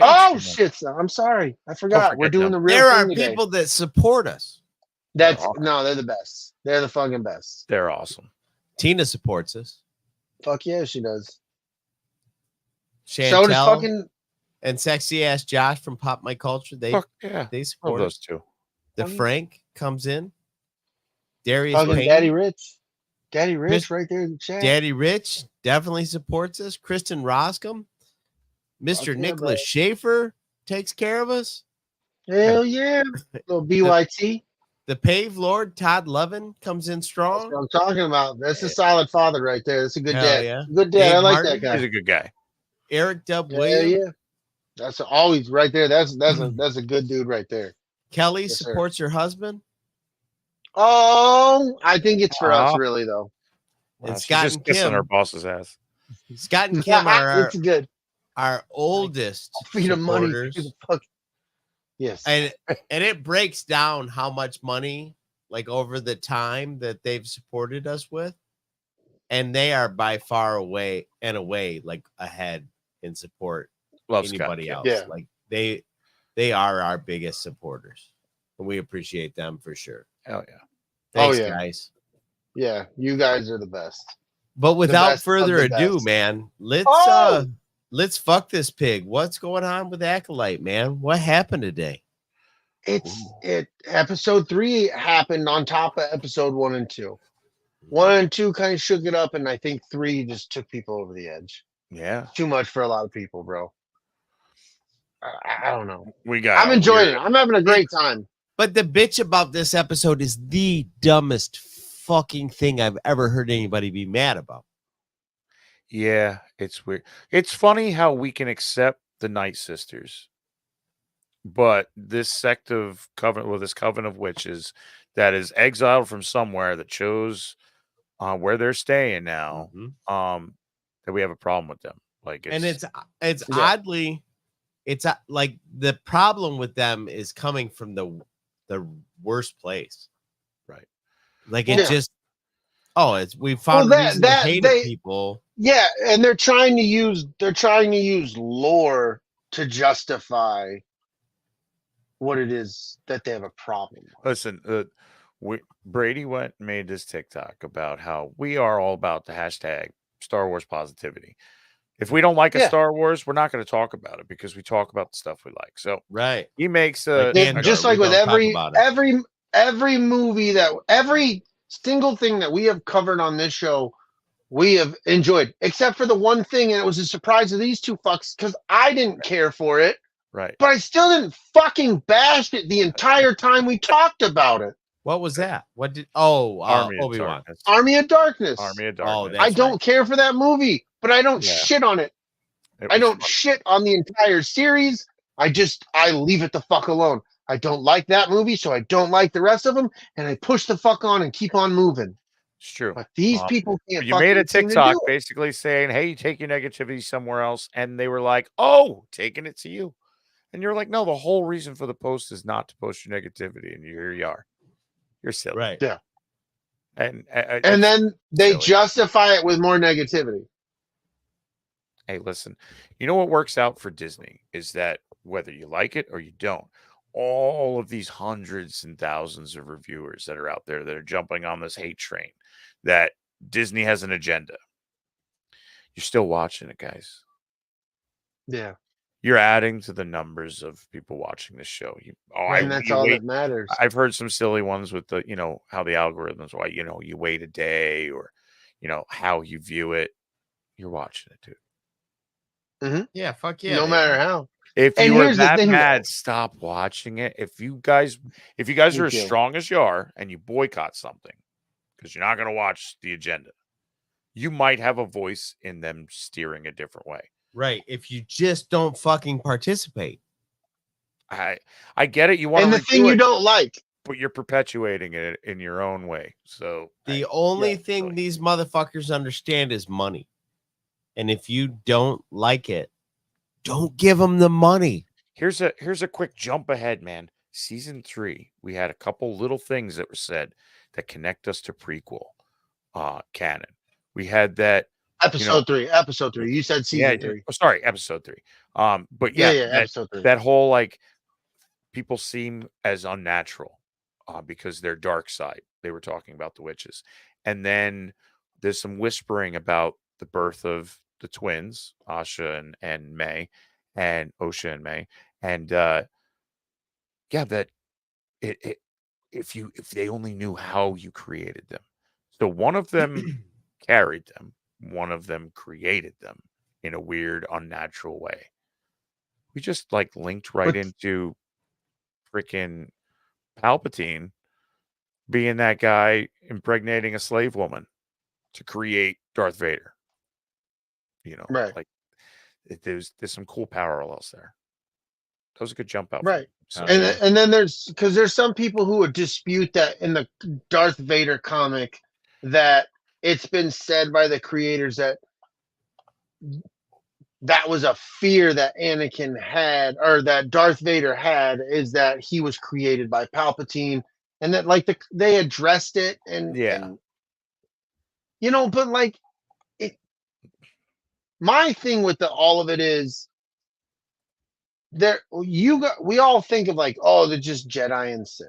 Oh Patreon. shit! Son. I'm sorry, I forgot. We're forget doing them. the real There thing are today. people that support us. That's awesome. no, they're the best. They're the fucking best. They're awesome. Tina supports us. Fuck yeah, she does. Chantel So does fucking and sexy ass Josh from Pop My Culture. They Fuck yeah. they Love support us. those two. The Frank comes in. Darius fucking Payne. Daddy Rich. Daddy Rich Chris- right there in the chat. Daddy Rich definitely supports us. Kristen Roscom. Mr. yeah, Nicholas Schaefer takes care of us. Hell yeah. Little BYT. The Pave Lord, Todd Lovin, comes in That's strong. what I'm talking about. That's a solid father right there. That's a good Hell dad. yeah. Good dad. Dave I like Martin. that guy. He's a good guy. Eric W. Hell Williams. yeah. That's always right there. That's a good dude right there. Kelly Yes, sir. supports her husband. Oh, I think it's for us Aw. really though. And She's Scott just and kissing her Kim. boss's ass. Scott and Kim are It's good. our oldest Feed him money. supporters. Who the fuck? Yes. And it breaks down how much money, like over the time that they've supported us with, and they are by far away like ahead in support Love Scott. anybody else. Yeah. Like they are our biggest supporters, and we appreciate them for sure. Hell yeah. Thanks, yeah. guys. Yeah, you guys are the best. But without best of further the ado, best. man, Oh! let's fuck this pig. What's going on with Acolyte, man? What happened today? Episode 3 happened on top of episode 1 and 2. 1 and 2 kind of shook it up, and I think 3 just took people over the edge. Yeah. Too much for a lot of people, bro. I don't know. We got I'm enjoying it. I'm having a great time. But the bitch about this episode is the dumbest fucking thing I've ever heard anybody be mad about. Yeah, it's weird. It's funny how we can accept the Night Sisters, but this sect of covenant, well, this coven of witches that is exiled from somewhere that chose where they're staying now, that we have a problem with them. Like, It's oddly, it's like the problem with them is coming from the worst place, right? Like it just, we found Well, reason to hate people. Yeah, and they're trying to use lore to justify what it is that they have a problem with. Listen, Brady went and made this TikTok about how we are all about the hashtag Star Wars positivity. If we don't like a Star Wars, we're not going to talk about it because we talk about the stuff we like. So right, he makes just like with every movie every single thing that we have covered on this show, we have enjoyed, except for the one thing, and it was a surprise to these two fucks because I didn't care for it. Right. But I still didn't fucking bash it the entire time we talked about it. What was that? What did Obi-Wan. Army of Darkness. Army of Darkness. Oh, I don't care for that movie, but I don't shit on it. I don't shit on the entire series. I leave it the fuck alone. I don't like that movie, so I don't like the rest of them, and I push the fuck on and keep on moving. It's true. But these people can't. You made a seem to TikTok do it. basically saying, "Hey, you take your negativity somewhere else," and they were like, "Oh, taking it to you," and you're like, "No, the whole reason for the post is not to post your negativity," and here you are. You're silly, right? Yeah. And then they silly. justify it with more negativity. Hey, listen, you know what works out for Disney is that whether you like it or you don't, all of these hundreds and thousands of reviewers that are out there that are jumping on this hate train that Disney has an agenda. You're still watching it, guys. Yeah. You're adding to the numbers of people watching this show. And that's all that matters. I've heard some silly ones with the, how the algorithms, why, you wait a day or, how you view it. You're watching it, dude. Yeah, fuck yeah. No matter how. If And you are here's the that thing, mad, though. stop watching it. If you guys are as you. strong as you are and you boycott something because you're not going to watch the agenda, you might have a voice in them steering a different way. Right. If you just don't fucking participate. I get it. You want And to the thing you don't like. but you're perpetuating it in your own way. So The only thing these motherfuckers understand is money. And if you don't like it, don't give them the money. Here's a quick jump ahead, man. Season 3, we had a couple little things that were said that connect us to prequel canon. We had that Episode 3. You said season 3. Oh, sorry, episode 3. But Yeah, that, episode 3. that whole like people seem as unnatural because they're dark side. They were talking about the witches, and then there's some whispering about the birth of the twins, Asha and May, and Osha and May, and that if they only knew how you created them. So one of them carried them, one of them created them in a weird, unnatural way. We just like linked right into freaking Palpatine being that guy impregnating a slave woman to create Darth Vader. Right. Like there's some cool parallels there. That was a good jump out. Right. So, And then there's some people who would dispute that in the Darth Vader comic that it's been said by the creators that was a fear that Anakin had, or that Darth Vader had, is that he was created by Palpatine, and that like they addressed it, and but like my thing with all of it is we all think of like, oh, they're just Jedi and Sith.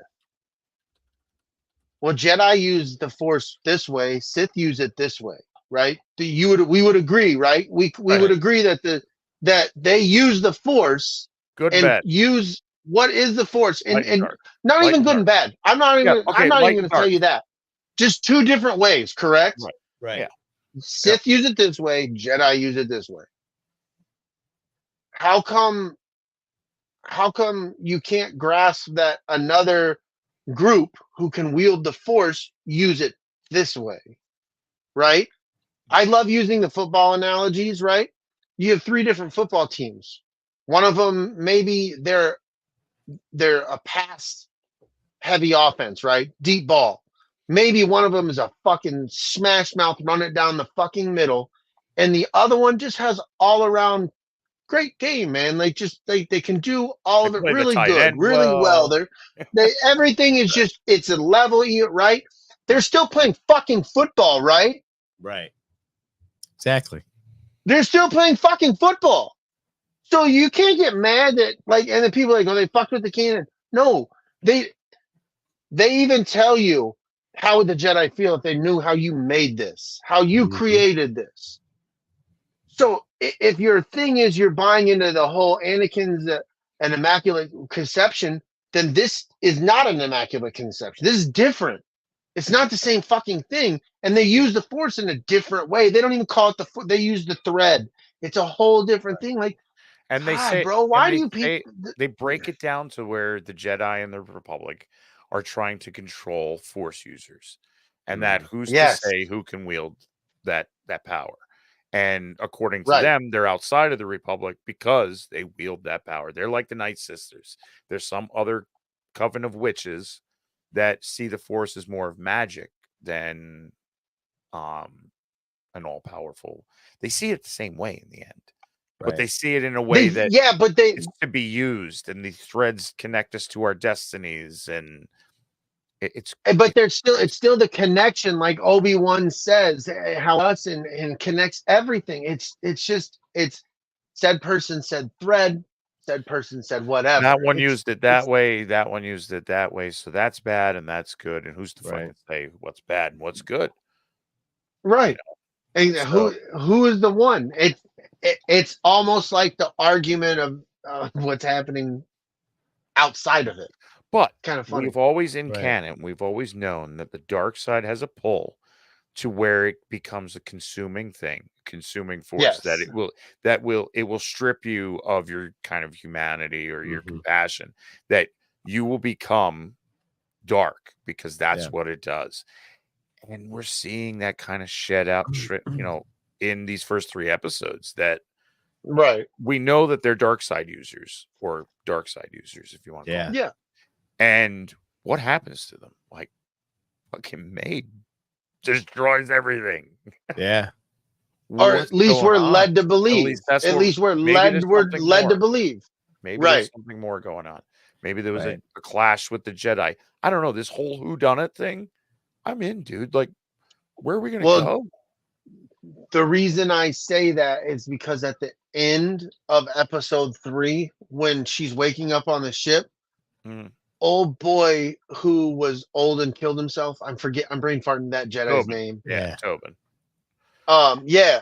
Well, Jedi use the Force this way, Sith use it this way, right? We would agree, right? We would agree that they use the Force use what is the Force, and not even good and bad. I'm not even going to tell you that. Just two different ways, correct? Right. Yeah. Sith use it this way, Jedi use it this way. How come you can't grasp that another group who can wield the Force use it this way, right? I love using the football analogies, right? You have 3 different football teams. One of them, maybe they're a pass heavy offense, right? Deep ball. Maybe one of them is a fucking smash mouth, run it down the fucking middle, and the other one just has all around great game, man. Like they can do all of it really good, really well. Everything is just, it's a level, right? They're still playing fucking football, right? Right. Exactly. They're still playing fucking football. So you can't get mad that and the people they fucked with the canon. No, they even tell you how would the Jedi feel if they knew how you made this, how you created this. So if your thing is you're buying into the whole Anakin's an immaculate conception, then this is not an immaculate conception. This is different. It's not the same fucking thing. And they use the Force in a different way. They don't even call it they use the thread. It's a whole different thing. And they say, bro, why do you people? They break it down to where the Jedi and the Republic are trying to control Force users, and that who's to say who can wield that power. And according to them, they're outside of the Republic because they wield that power. They're like the Night Sisters. There's some other coven of witches that see the Force as more of magic than an all-powerful. They see it the same way in the end. But they see it in a way that it's to be used, and these threads connect us to our destinies, and but it's still the connection, like Obi-Wan says, how us and connects everything. It's said person said thread, said person said whatever. That one used it that way, that one used it that way. So that's bad and that's good. And who's to fucking say what's bad and what's good? Right. And So- who is the one? It's almost like the argument of what's happening outside of it. But Kind of funny. we've always in Right. canon, we've always known that the dark side has a pull to where it becomes a consuming thing, consuming force that Yes. it will strip you of your kind of humanity or your Mhm. compassion, that you will become dark because that's Yeah. what it does. And we're seeing that kind of shed out, in these first 3 episodes, that Right. we know that they're dark side users, or dark side users, if you want to call Yeah. them. Yeah. And what happens to them? Like, fucking Maid destroys everything. Yeah. Or What's at least going we're on? led to At believe. least that's At what least we're maybe led there's we're something led to more. believe. Maybe there's Right. something more going on. Maybe there was Right. a clash with the Jedi. I don't know. This whole whodunit thing, I'm in, dude. Like, where are we gonna Well, go? the reason I say that is because at the end of episode 3, when she's waking up on the ship, Mm. old boy who was old and killed himself. I'm brain farting that Jedi's Tobin. name. Yeah, Tobin. Yeah.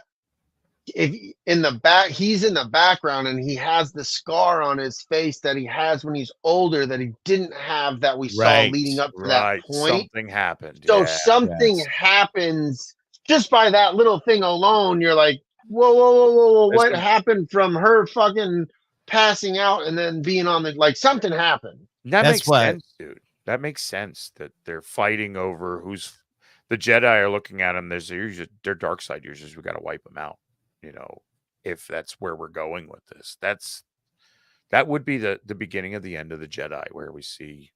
If in the back, he's in the background and he has the scar on his face that he has when he's older that he didn't have that we saw Right. leading up to Right. that point. Something happened. So Yeah. something Yes. happens just by that little thing alone. You're like, whoa, whoa, whoa, whoa, whoa! There's What some- happened from her fucking passing out and then being on the something happened. That That's makes what- sense, dude. That makes sense that they're fighting over who's the Jedi are looking at them. They're dark side users. We got to wipe them out. If that's where we're going with this, that would be the beginning of the end of the Jedi, where we see.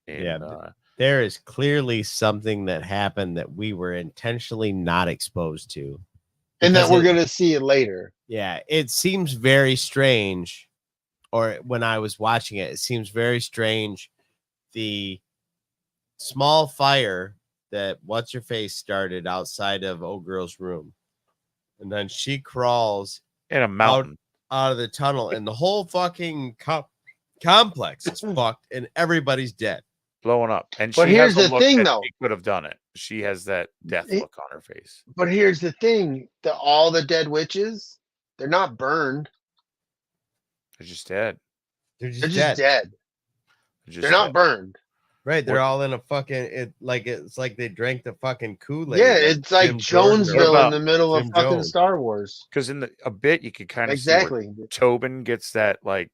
There is clearly something that happened that we were intentionally not exposed to. And that Because we're it- going to see it later. Yeah, it seems very strange. Or when I was watching it, it seems very strange. The small fire that what's her face started outside of old girl's room, and then she crawls in a mountain. out of the tunnel, and the whole fucking complex is fucked, and everybody's dead. Blowing up. And But she here's has a the look thing, that though. she could have done it. She has that death look on her face. But here's the thing: all the dead witches, they're not burned. They're just dead. They're They're just dead. They're not burned. Right, they're What- all in a fucking it's like they drank the fucking Kool-Aid. Yeah, it's like Jim Jordan or- Jonesville about in the middle of Jim fucking Jones? Star Wars. Because in a bit you could kind of Exactly. see where Tobin gets that, like,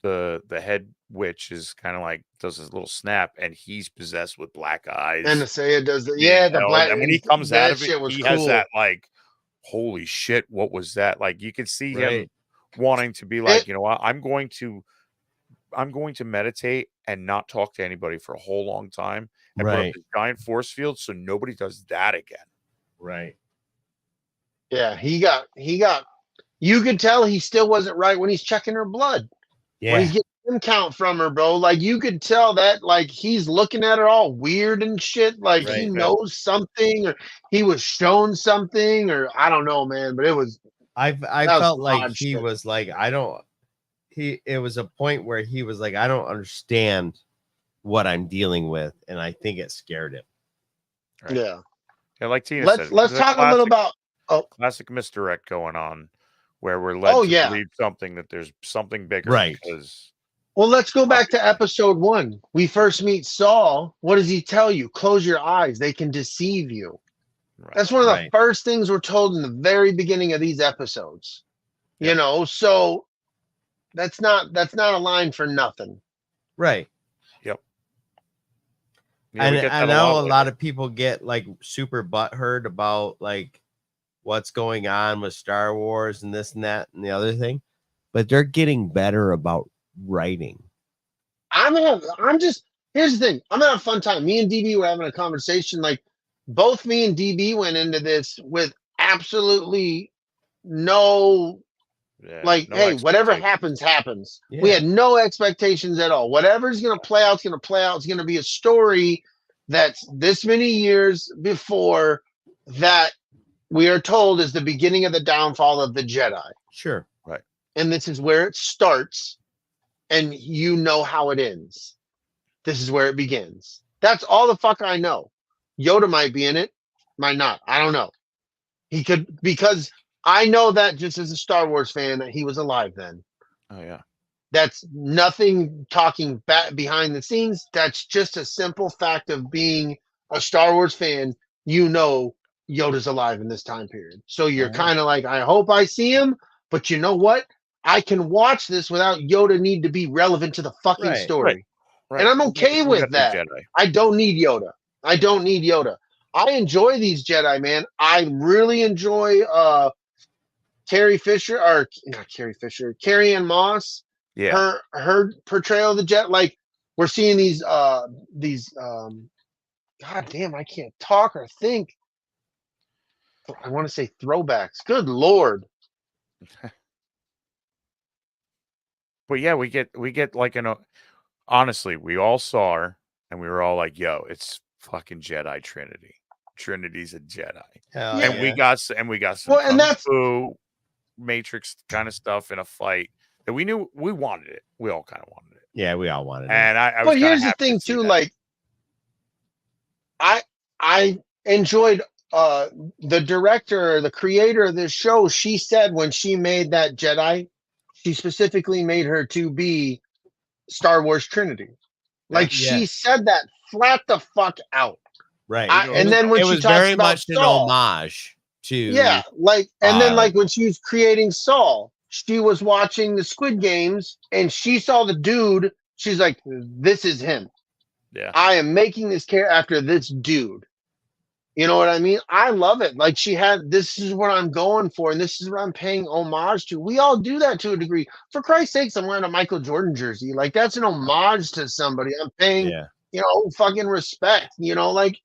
the head witch is kind of like does his little snap, and he's possessed with black eyes. And Saya does the being the held, black. and when he comes that out of shit it, was he cool. has that, like, holy shit, what was that? Like, you could see him Right. wanting to be like, you know what, I'm going to meditate and not talk to anybody for a whole long time and put up Right. this giant force field so nobody does that again. Right. Yeah, he got. You could tell he still wasn't right when he's checking her blood. When Yeah. he's getting him count from her, bro. Like you could tell that, like he's looking at her all weird and shit. Like he Right. knows something, or he was shown something, or I don't know, man. But it was. I That was felt like odd he shit. was like, it was a point where he was like, I don't understand what I'm dealing with, and I think it scared him. Right. Yeah. Yeah, like Tina Let's said, let's there's talk a little about. classic misdirect going on, where we're led Oh, to yeah. believe something that there's something bigger. Right. Because Well, let's go back to episode 1. We first meet Saul. What does he tell you? Close your eyes. They can deceive you. right. That's one of the Right. first things we're told in the very beginning of these episodes. You Yep. know, so that's not a line for nothing. Right. Yeah, we And get I that know a later. lot of people get like super butthurt about like what's going on with Star Wars and this and that and the other thing, but they're getting better about writing. Here's the thing. I'm having a fun time. Me and DB were having a conversation. Like both me and DB went into this with absolutely no Yeah, like, no hey, whatever expectations. happens. We Yeah. had no expectations at all. Whatever's gonna play out, it's gonna play out. It's gonna be a story that's this many years before that we are told is the beginning of the downfall of the Jedi. Sure. And this is where it starts, and you know how it ends. This is where it begins. That's all the fuck I know. Yoda might be in it. might not. I don't know. He could, because I know that just as a Star Wars fan that he was alive then. Oh yeah. That's nothing talking back behind the scenes. That's just a simple fact of being a Star Wars fan. You know Yoda's alive in this time period. So you're kind of like, I hope I see him, but you know what? I can watch this without Yoda need to be relevant to the fucking story. Right. And I'm okay We with got the that. Jedi. I don't need Yoda. I don't need Yoda. I enjoy these Jedi, man. I really enjoy Carrie Fisher, or not Carrie Fisher, Carrie Ann Moss. Yeah. Her portrayal of the Jet, like we're seeing these god damn, I can't talk or think. I want to say throwbacks. Good Lord. But yeah, we get like honestly, we all saw her and we were all like, yo, it's fucking Jedi Trinity. Trinity's a Jedi. Hell Yeah. And we got some Well, and kung that's fu Matrix kind of stuff in a fight that we knew we wanted it. We all kind of wanted it. Yeah, we all wanted it. And I was But kinda here's the happy to thing see too, that. like I enjoyed the director, the creator of this show. She said when she made that Jedi, she specifically made her to be Star Wars Trinity. Like Yeah. she said that flat the fuck out. Right. And then when it she was talks very about much an Saul, homage to yeah, like, and then like when she was creating Saul, she was watching the Squid Games and she saw the dude. She's like, this is him. Yeah. I am making this character after this dude. You know what I mean? I love it. Like she had, this is what I'm going for, and this is what I'm paying homage to. We all do that to a degree. For Christ's sakes, I'm wearing a Michael Jordan jersey. Like that's an homage to somebody. I'm paying, fucking respect. Like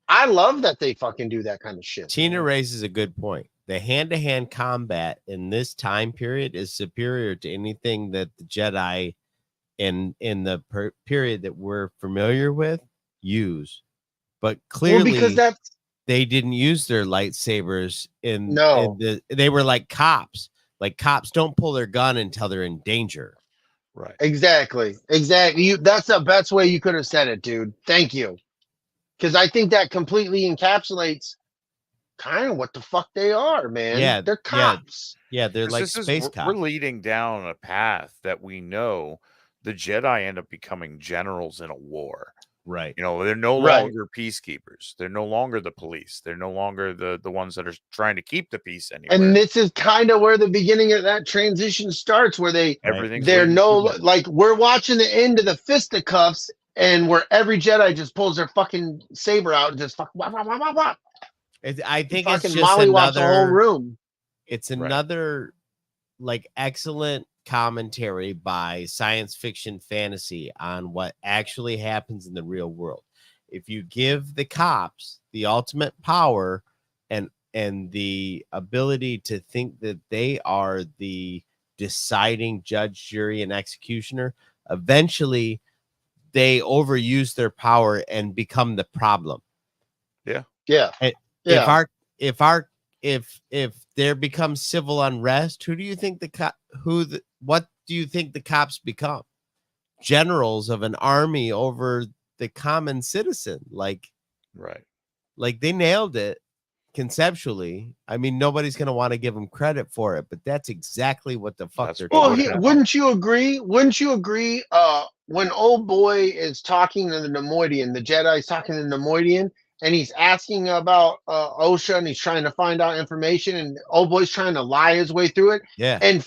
I love that they fucking do that kind of shit. Tina raises a good point. The hand-to-hand combat in this time period is superior to anything that the Jedi in the period that we're familiar with use. But clearly, because they didn't use their lightsabers they were like cops. Like cops don't pull their gun until they're in danger. Right. Exactly. That's the best way you could have said it, dude. Thank you. Because I think that completely encapsulates kind of what the fuck they are, man. Yeah, they're cops. Yeah, they're like space cops. We're leading down a path that we know the Jedi end up becoming generals in a war. Right. They're no longer peacekeepers. They're no longer the police. They're no longer the ones that are trying to keep the peace anywhere. And this is kind of where the beginning of that transition starts, where we're watching the end of the fisticuffs, and where every Jedi just pulls their fucking saber out and just wah, wah, wah, wah, wah. I think it's just mollywops the whole room. It's another like excellent commentary by science fiction fantasy on what actually happens in the real world. If you give the cops the ultimate power and the ability to think that they are the deciding judge, jury, and executioner, eventually they overuse their power and become the problem. Yeah. If there becomes civil unrest, who do you think what do you think the cops become? Generals of an army over the common citizen. Like they nailed it conceptually. I mean, nobody's going to want to give them credit for it, but that's exactly what the fuck they're talking about. Wouldn't you agree? When old boy is talking to the Nemoidian, the Jedi's talking to the Nemoidian, and he's asking about OSHA, and he's trying to find out information, and old boy's trying to lie his way through it. Yeah. And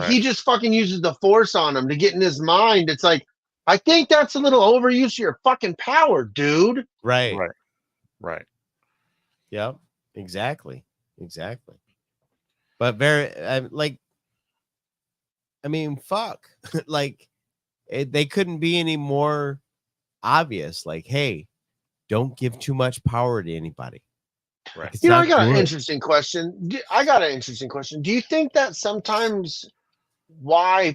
he just fucking uses the force on him to get in his mind. It's like, I think that's a little overuse of your fucking power, dude. Right. Yep. Exactly. But fuck. Like they couldn't be any more obvious. Like, hey, don't give too much power to anybody. Right. I got an interesting question. Do you think that sometimes why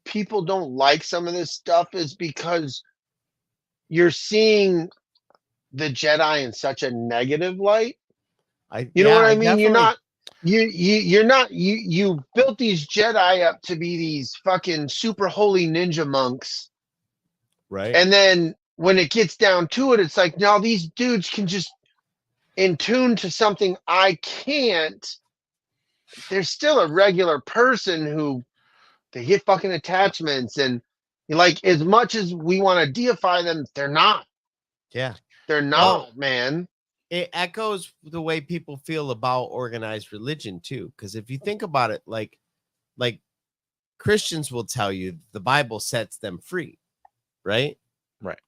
people don't like some of this stuff is because you're seeing the Jedi in such a negative light? You know what I mean? You built these Jedi up to be these fucking super holy ninja monks. Right. And then when it gets down to it, it's like, now these dudes can just in tune to something I can't, there's still a regular person who they get fucking attachments, and like as much as we want to deify them, they're not. Yeah. They're not, man. It echoes the way people feel about organized religion too. Because if you think about it, like Christians will tell you the Bible sets them free, right? Right.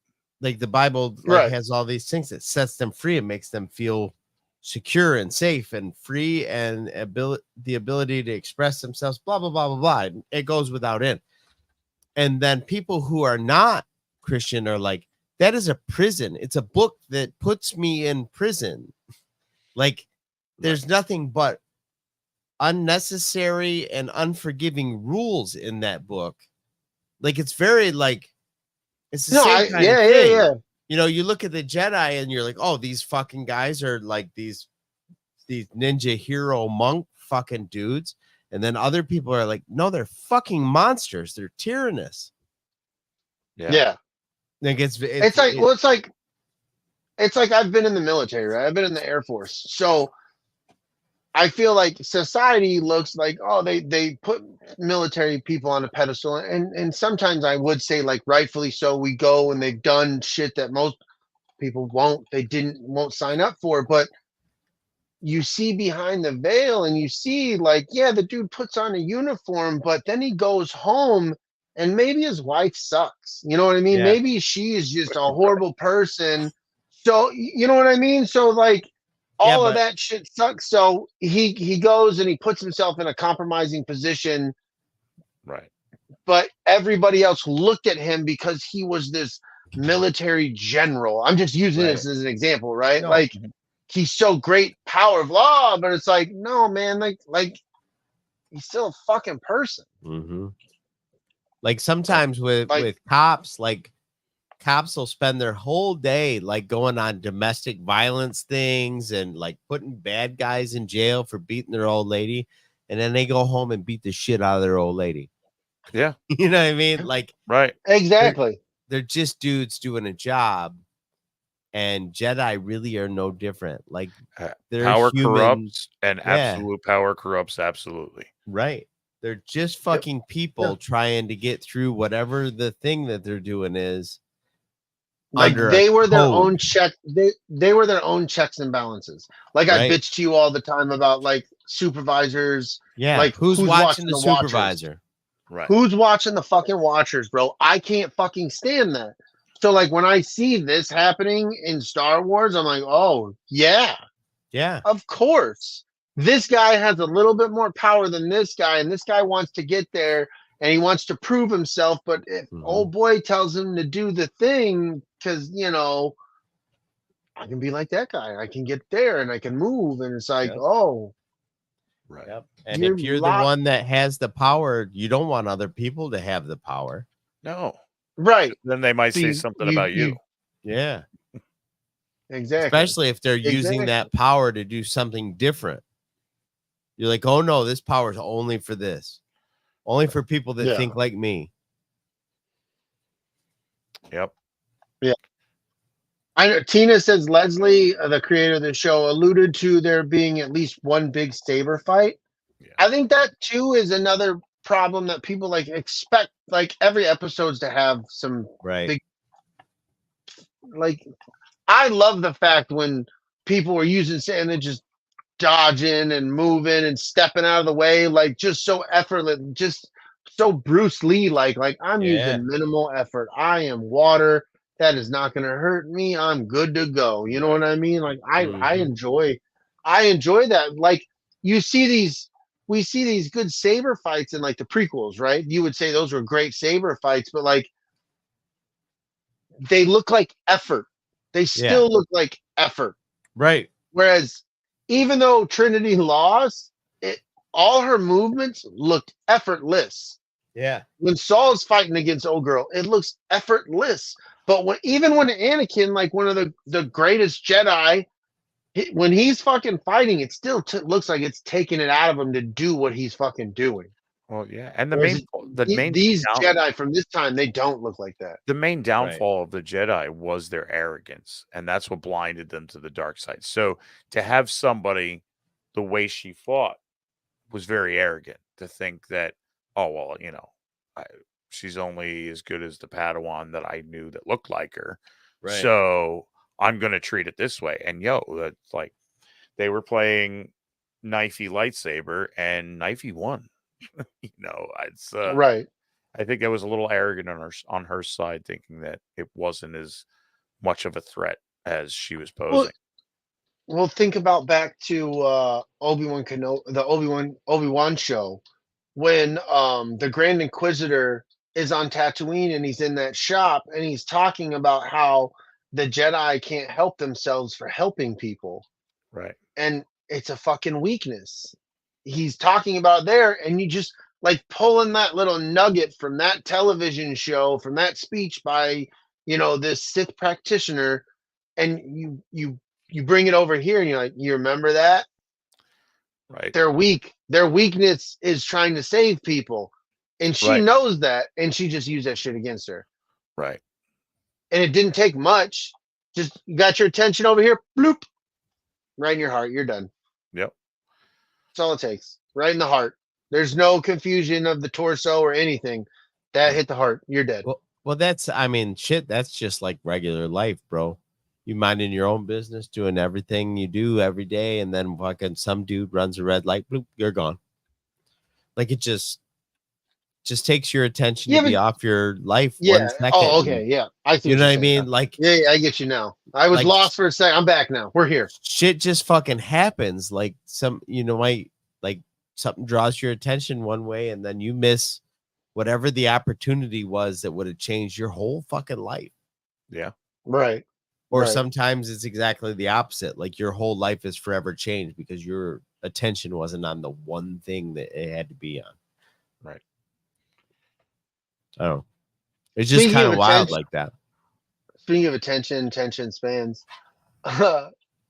Like the Bible has all these things that sets them free and makes them feel secure and safe and free and the ability to express themselves, blah, blah, blah, blah, blah. It goes without end. And then people who are not Christian are like, that is a prison. It's a book that puts me in prison. Like there's nothing but unnecessary and unforgiving rules in that book. Like it's very like, it's the same kind of thing. Yeah. You know, you look at the Jedi and you're like, oh, these fucking guys are like these ninja hero monk fucking dudes. And then other people are like, no, they're fucking monsters. They're tyrannous. Yeah. Like it's like I've been in the military, right? I've been in the Air Force. So I feel like society looks like, oh, they put military people on a pedestal. And sometimes I would say, like, rightfully so, we go and they've done shit that most people won't sign up for. But you see behind the veil and you see, like, yeah, the dude puts on a uniform, but then he goes home and maybe his wife sucks. You know what I mean? Yeah. Maybe she is just a horrible person. So, you know what I mean? So, like, all of that shit sucks. So he goes and he puts himself in a compromising position. Right. But everybody else looked at him because he was this military general. I'm just using this as an example, right? No. Like, he's so great, power of law, but it's like, no, man, like he's still a fucking person. Mm-hmm. Like sometimes with cops, like cops will spend their whole day like going on domestic violence things and like putting bad guys in jail for beating their old lady, and then they go home and beat the shit out of their old lady. Yeah. You know what I mean? Like, right. Exactly. They're just dudes doing a job, and Jedi really are no different. Like they're power human. corrupts, and absolute power corrupts absolutely. Right. They're just fucking people trying to get through whatever the thing that they're doing is. Like they were their own check. They were their own checks and balances. Like I bitch to you all the time about like supervisors. Yeah. Like who's watching the supervisor? Watchers? Right. Who's watching the fucking watchers, bro? I can't fucking stand that. So like when I see this happening in Star Wars, I'm like, oh yeah. Yeah. Of course. This guy has a little bit more power than this guy, and this guy wants to get there and he wants to prove himself. But if old boy tells him to do the thing, because, you know, I can be like that guy. I can get there and I can move. And it's like, oh. Right. Yep. And if you're the one that has the power, you don't want other people to have the power. No. Right. Then they might say something about you. Yeah. Exactly. Especially if they're using that power to do something different. You're like, oh no, this power is only for this. Only for people that think like me. Yep. Yeah. I know Tina says Leslie, the creator of the show, alluded to there being at least one big saber fight. Yeah. I think that too is another problem that people like expect like every episode's to have some big, like I love the fact when people were using and then just dodging and moving and stepping out of the way, like just so effortless, just so Bruce Lee like I'm using minimal effort. I am water. That is not going to hurt me. I'm good to go. You know what I mean? Like I enjoy that. Like we see these good saber fights in like the prequels, right? You would say those were great saber fights, but like they look like effort. They still look like effort. Right. Whereas even though Trinity lost, all her movements looked effortless. Yeah. When Saul's fighting against old girl, it looks effortless. But even when Anakin, like one of the greatest Jedi, when he's fucking fighting, it still looks like it's taking it out of him to do what he's fucking doing. Well, yeah, and the Whereas main the main these down- Jedi from this time, they don't look like that. the main downfall of the Jedi was their arrogance, and that's what blinded them to the dark side. So to have somebody the way she fought was very arrogant to think that, oh well, she's only as good as the Padawan that I knew that looked like her. Right. So I'm gonna treat it this way. And that's like they were playing Knifey lightsaber, and Knifey won. It's Right. I think I was a little arrogant on her side, thinking that it wasn't as much of a threat as she was posing. Well, think about back to Obi-Wan Kenobi, the Obi-Wan show, when the Grand Inquisitor is on Tatooine and he's in that shop and he's talking about how the Jedi can't help themselves for helping people. Right. And it's a fucking weakness. He's talking about there, and you just like pulling that little nugget from that television show, from that speech by, this Sith practitioner, and you bring it over here and you're like, you remember that? Right. They're weak. Their weakness is trying to save people. And she knows that, and she just used that shit against her. Right. And it didn't take much. Just got your attention over here, bloop, right in your heart. You're done. Yep. That's all it takes. Right in the heart. There's no confusion of the torso or anything. That hit the heart. You're dead. Well, that's just like regular life, bro. You minding your own business, doing everything you do every day, and then fucking some dude runs a red light, bloop, you're gone. Like it just takes your attention to be off your life 1 second. Oh, okay. Yeah. I see. You know what I mean? Now. Like, yeah, I get you now. I was lost for a second. I'm back now. We're here. Shit just fucking happens. Like something draws your attention one way, and then you miss whatever the opportunity was that would have changed your whole fucking life. Yeah. Right. Or sometimes it's exactly the opposite. Like your whole life is forever changed because your attention wasn't on the one thing that it had to be on. Right. Oh, it's just kind of wild like that. Speaking of attention spans,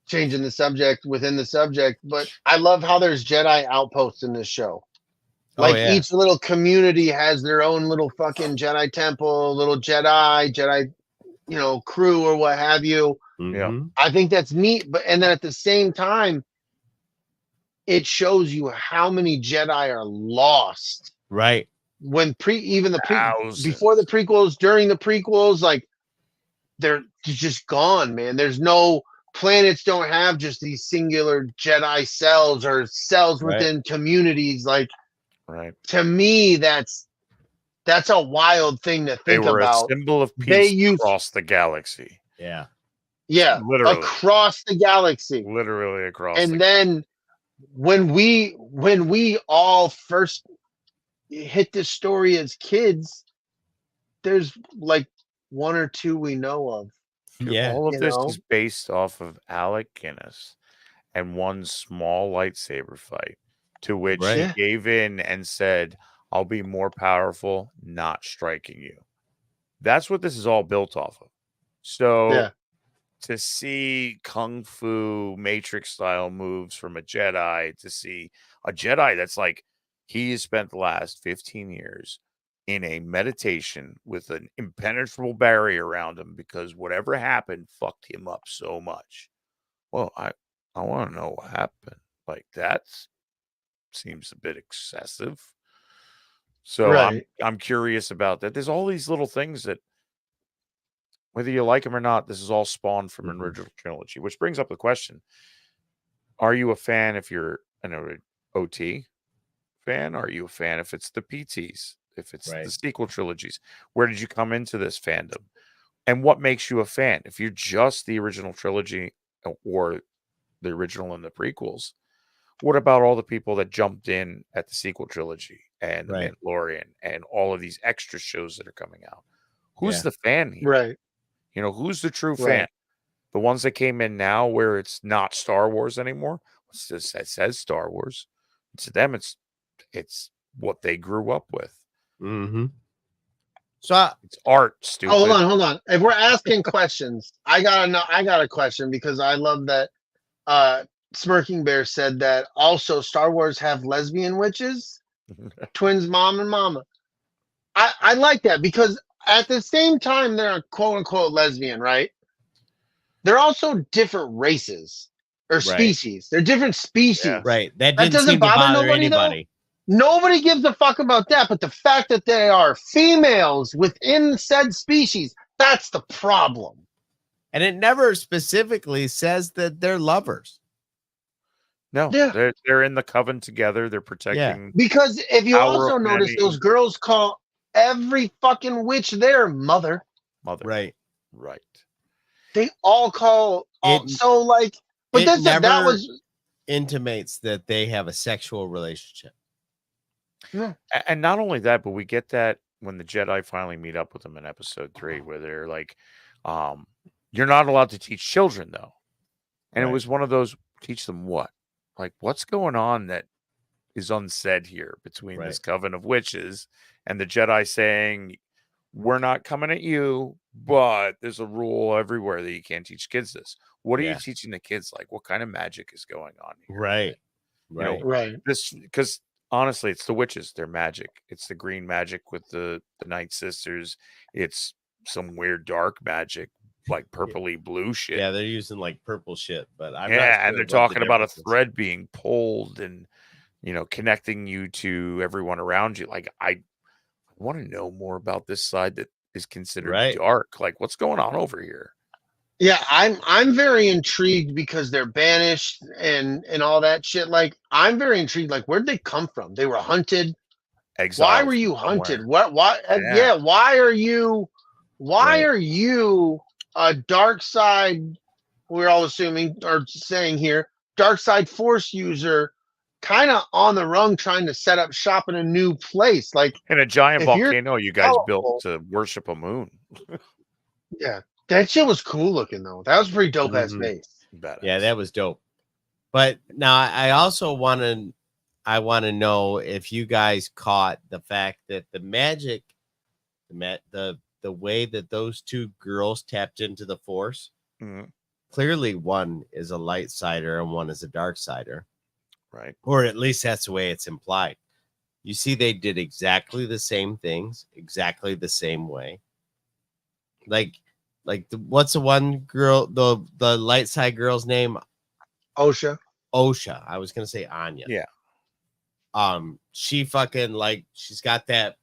changing the subject within the subject, but I love how there's Jedi outposts in this show. Like each little community has their own little fucking Jedi temple, little Jedi, crew or what have you. Mm-hmm. I think that's neat. And then at the same time, it shows you how many Jedi are lost. Right. When before the prequels, during the prequels, like they're just gone, man. There's no planets don't have just these singular Jedi cells or cells within communities. Like, to me, that's a wild thing to think about. They were a symbol of peace across the galaxy. Yeah. Yeah. Literally. Across the galaxy. Literally across. And then when we all first hit this story as kids, there's like one or two we know of. Yeah. All of this is based off of Alec Guinness and one small lightsaber fight to which he gave in and said, I'll be more powerful not striking you. That's what this is all built off of. So to see Kung Fu Matrix style moves from a Jedi, to see a Jedi that's like, he has spent the last 15 years in a meditation with an impenetrable barrier around him because whatever happened fucked him up so much. Well, I want to know what happened. Like, that seems a bit excessive. So I'm curious about that. There's all these little things that, whether you like them or not, this is all spawned from an original trilogy, which brings up the question: are you a fan if you're an OT fan? Are you a fan if it's the PTs? If it's the sequel trilogies? Where did you come into this fandom? And what makes you a fan? If you're just the original trilogy or the original and the prequels, what about all the people that jumped in at the sequel trilogy and The Mandalorian and all of these extra shows that are coming out? Who's the fan here? Right. Who's the true fan? The ones that came in now where it's not Star Wars anymore. It says Star Wars. To them, it's what they grew up with. Mm-hmm. So it's art, stupid. Oh, hold on. If we're asking questions, I got a question because I love that Smirking Bear said that also Star Wars have lesbian witches. twins, mom and mama. I like that because at the same time they're a quote unquote lesbian, right? They're also different races or species. They're different species. Right. That That didn't doesn't seem to bother bother nobody, though? anybody. Nobody gives a fuck about that, but the fact that they are females within said species, that's the problem. And it never specifically says that they're lovers. No, Yeah. they're in the coven together. They're protecting. Because if you Our also notice, many- those girls call every fucking witch their mother. Right. Right. They all call so like, but it that never was intimates that they have a sexual relationship. And not only that, but we get that when the Jedi finally meet up with them in episode 3, where they're like, you're not allowed to teach children, though. And it was one of those, teach them what? Like, what's going on that is unsaid here between this coven of witches and the Jedi saying, we're not coming at you, but there's a rule everywhere that you can't teach kids this. What are you teaching the kids? Like, what kind of magic is going on here? Right. You know, this, because honestly, it's the witches. They're magic. It's the green magic with the Night Sisters. It's some weird dark magic, like purpley blue shit. Yeah, they're using like purple shit, but I'm not and sure they're what talking the about a difference is. thread being pulled and, you know, connecting you to everyone around you. Like, I want to know more about this side that is considered dark. Like, what's going on over here? Yeah, I'm very intrigued because they're banished and all that shit. Like, I'm very intrigued. Like, where'd they come from? They were hunted. Exiled why were you hunted? What? Why? Yeah. Why are you? Why are you a dark side? We're all assuming or saying here, dark side force user, kind of on the run, trying to set up shop in a new place. Like in a giant if you're volcano, you guys built to worship a moon. Yeah. That shit was cool looking though. That was pretty dope ass base. Yeah, that was dope. But now I also want to know if you guys caught the fact that the magic, the way that those two girls tapped into the force, clearly one is a light sider and one is a dark sider. Right. Or at least that's the way it's implied. You see, they did exactly the same things, exactly the same way. What's the one girl, the light side girl's name? Osha. I was gonna say Anya. Yeah. She fucking she's got that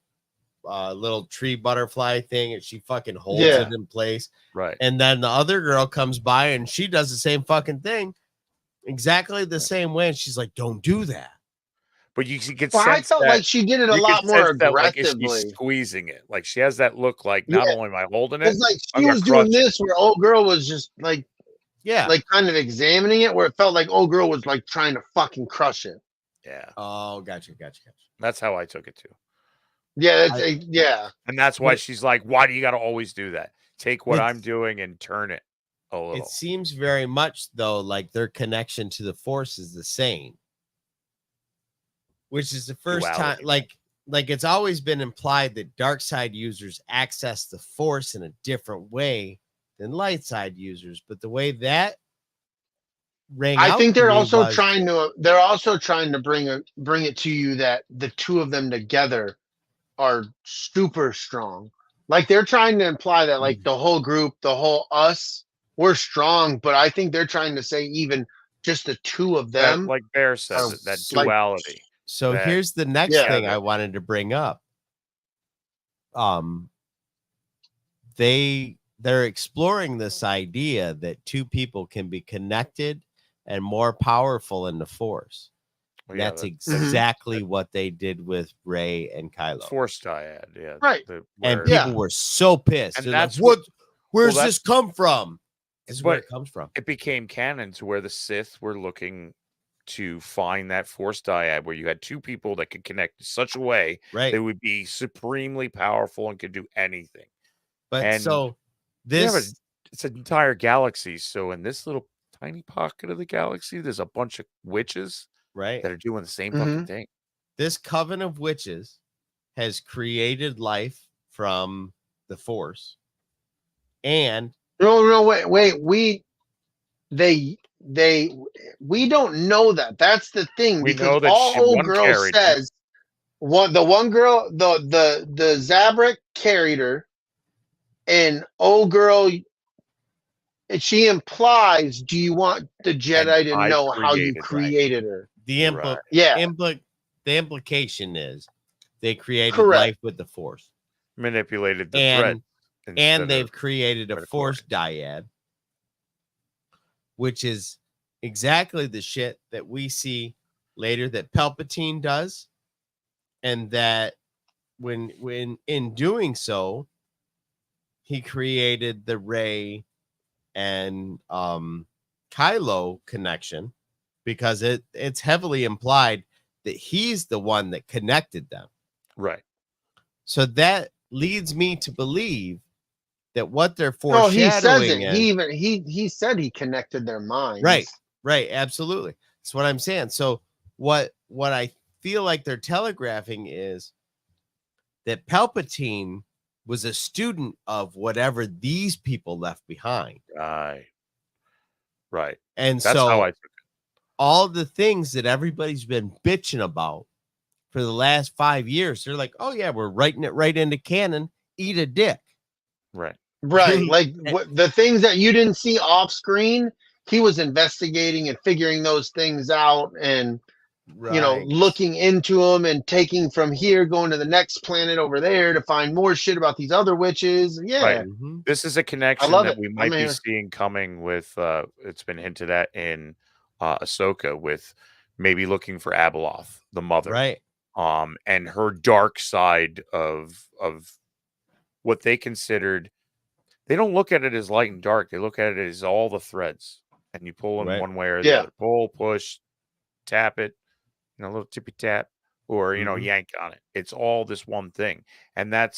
little tree butterfly thing, and she fucking holds it in place. Right. And then the other girl comes by and she does the same fucking thing, exactly the same way. And she's like, "Don't do that." But you can Well, I felt like she did it a lot more aggressively. She's squeezing it. Like she has that look like not only am I holding it, it's like she was doing this where old girl was just like kind of examining it, where it felt like old girl was like trying to fucking crush it. Yeah. Oh, gotcha. That's how I took it too. Yeah, that's and that's why she's like, "Why do you got to always do that? Take what I'm doing and turn it a little." It seems very much though like their connection to the force is the same. Which is the first time, like it's always been implied that dark side users access the force in a different way than light side users. But the way that rang out, I think they're also was, trying to bring it to you that the two of them together are super strong. Like they're trying to imply that like the whole group, the whole us, we're strong. But I think they're trying to say even just the two of them, like Bear says, that duality. So here's the next thing I wanted to bring up. They're exploring this idea that two people can be connected and more powerful in the force. Well, that's exactly what they did with Rey and Kylo. Force dyad, yeah. Right. And people were so pissed. And They're that's like, where's this come from? This is where it comes from. It became canon to where the Sith were looking to find that force dyad where you had two people that could connect in such a way they would be supremely powerful and could do anything. But so this it's an entire galaxy. So in this little tiny pocket of the galaxy, there's a bunch of witches that are doing the same fucking thing. This coven of witches has created life from the force. And wait, we don't know that. That's the thing. We because know that all old girl says the one girl, the Zabrak carried her, and old girl, and she implies, "Do you want the And Jedi to I know how you created, created her?" The right. Yeah, the implication is they created correct. life with the Force, Manipulated the thread. and they've created a critical Force dyad, which is exactly the shit that we see later that Palpatine does, and that when in doing so, he created the Rey and Kylo connection, because it's heavily implied that he's the one that connected them. Right. So that leads me to believe that what they're No, he says foreshadowing it. is He even he said he connected their minds. right, absolutely. That's what I'm saying. So what I feel like they're telegraphing is that Palpatine was a student of whatever these people left behind. Right. And That's so how I took it. all the things that everybody's been bitching about for the last 5 years, they're like, oh yeah, we're writing it right into canon. Eat a dick. Right. Right. Like the things that you didn't see off screen, he was investigating and figuring those things out, and looking into them and taking from here, going to the next planet over there to find more shit about these other witches. Yeah. Right. This is a connection love that it. we I'm might be here. seeing coming with it's been hinted at in Ahsoka, with maybe looking for Abeloth, the mother. Right. And her dark side of what they considered. They don't look at it as light and dark. They look at it as all the threads, and you pull in one way or the other. Pull, push, tap it, a little tippy tap, or yank on it. It's all this one thing, and that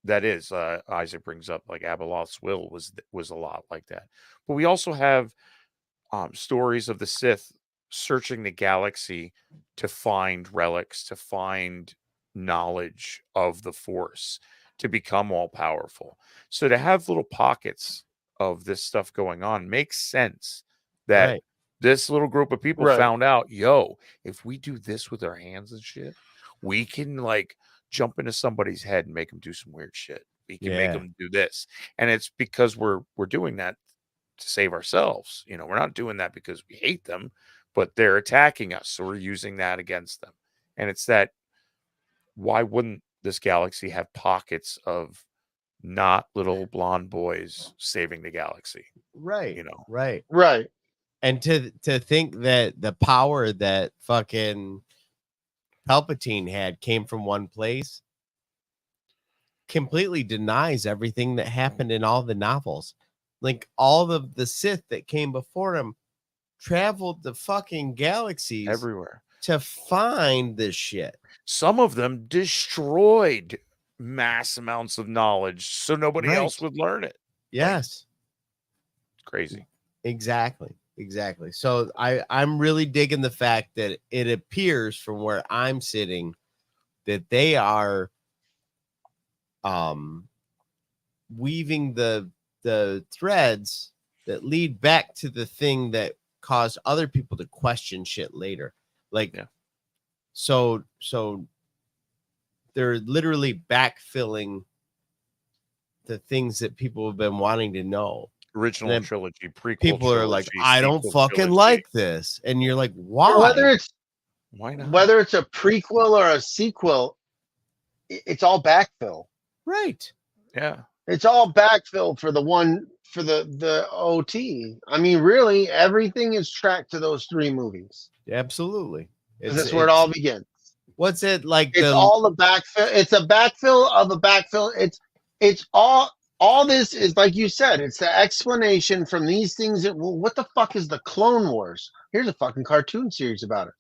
is Isaac brings up, like Abeloth's will was a lot like that. But we also have stories of the Sith searching the galaxy to find relics, to find knowledge of the Force, to become all powerful. So to have little pockets of this stuff going on makes sense, that this little group of people found out, if we do this with our hands and shit, we can like jump into somebody's head and make them do some weird shit. We can make them do this. And it's because we're doing that to save ourselves. We're not doing that because we hate them, but they're attacking us. So we're using that against them. And it's that, why wouldn't this galaxy have pockets of not little blonde boys saving the galaxy? Right. Right. And to think that the power that fucking Palpatine had came from one place completely denies everything that happened in all the novels. Like, all of the Sith that came before him traveled the fucking galaxies everywhere to find this shit. Some of them destroyed mass amounts of knowledge so nobody else would learn it. Yes. It's crazy. Exactly. So I'm really digging the fact that it appears from where I'm sitting that they are weaving the threads that lead back to the thing that caused other people to question shit later. So they're literally backfilling the things that people have been wanting to know. Original trilogy, prequel. People trilogy, are like, I don't fucking trilogy. like this, and you're like, why? Why not? Whether it's a prequel or a sequel, it's all backfill. Right. Yeah. It's all backfill for the OT. I mean, really, everything is tracked to those 3 movies. Absolutely. That's where it all begins. What's it like? It's all the backfill. It's a backfill of a backfill. It's all this is, like you said, it's the explanation from these things that, well, what the fuck is the Clone Wars? Here's a fucking cartoon series about it.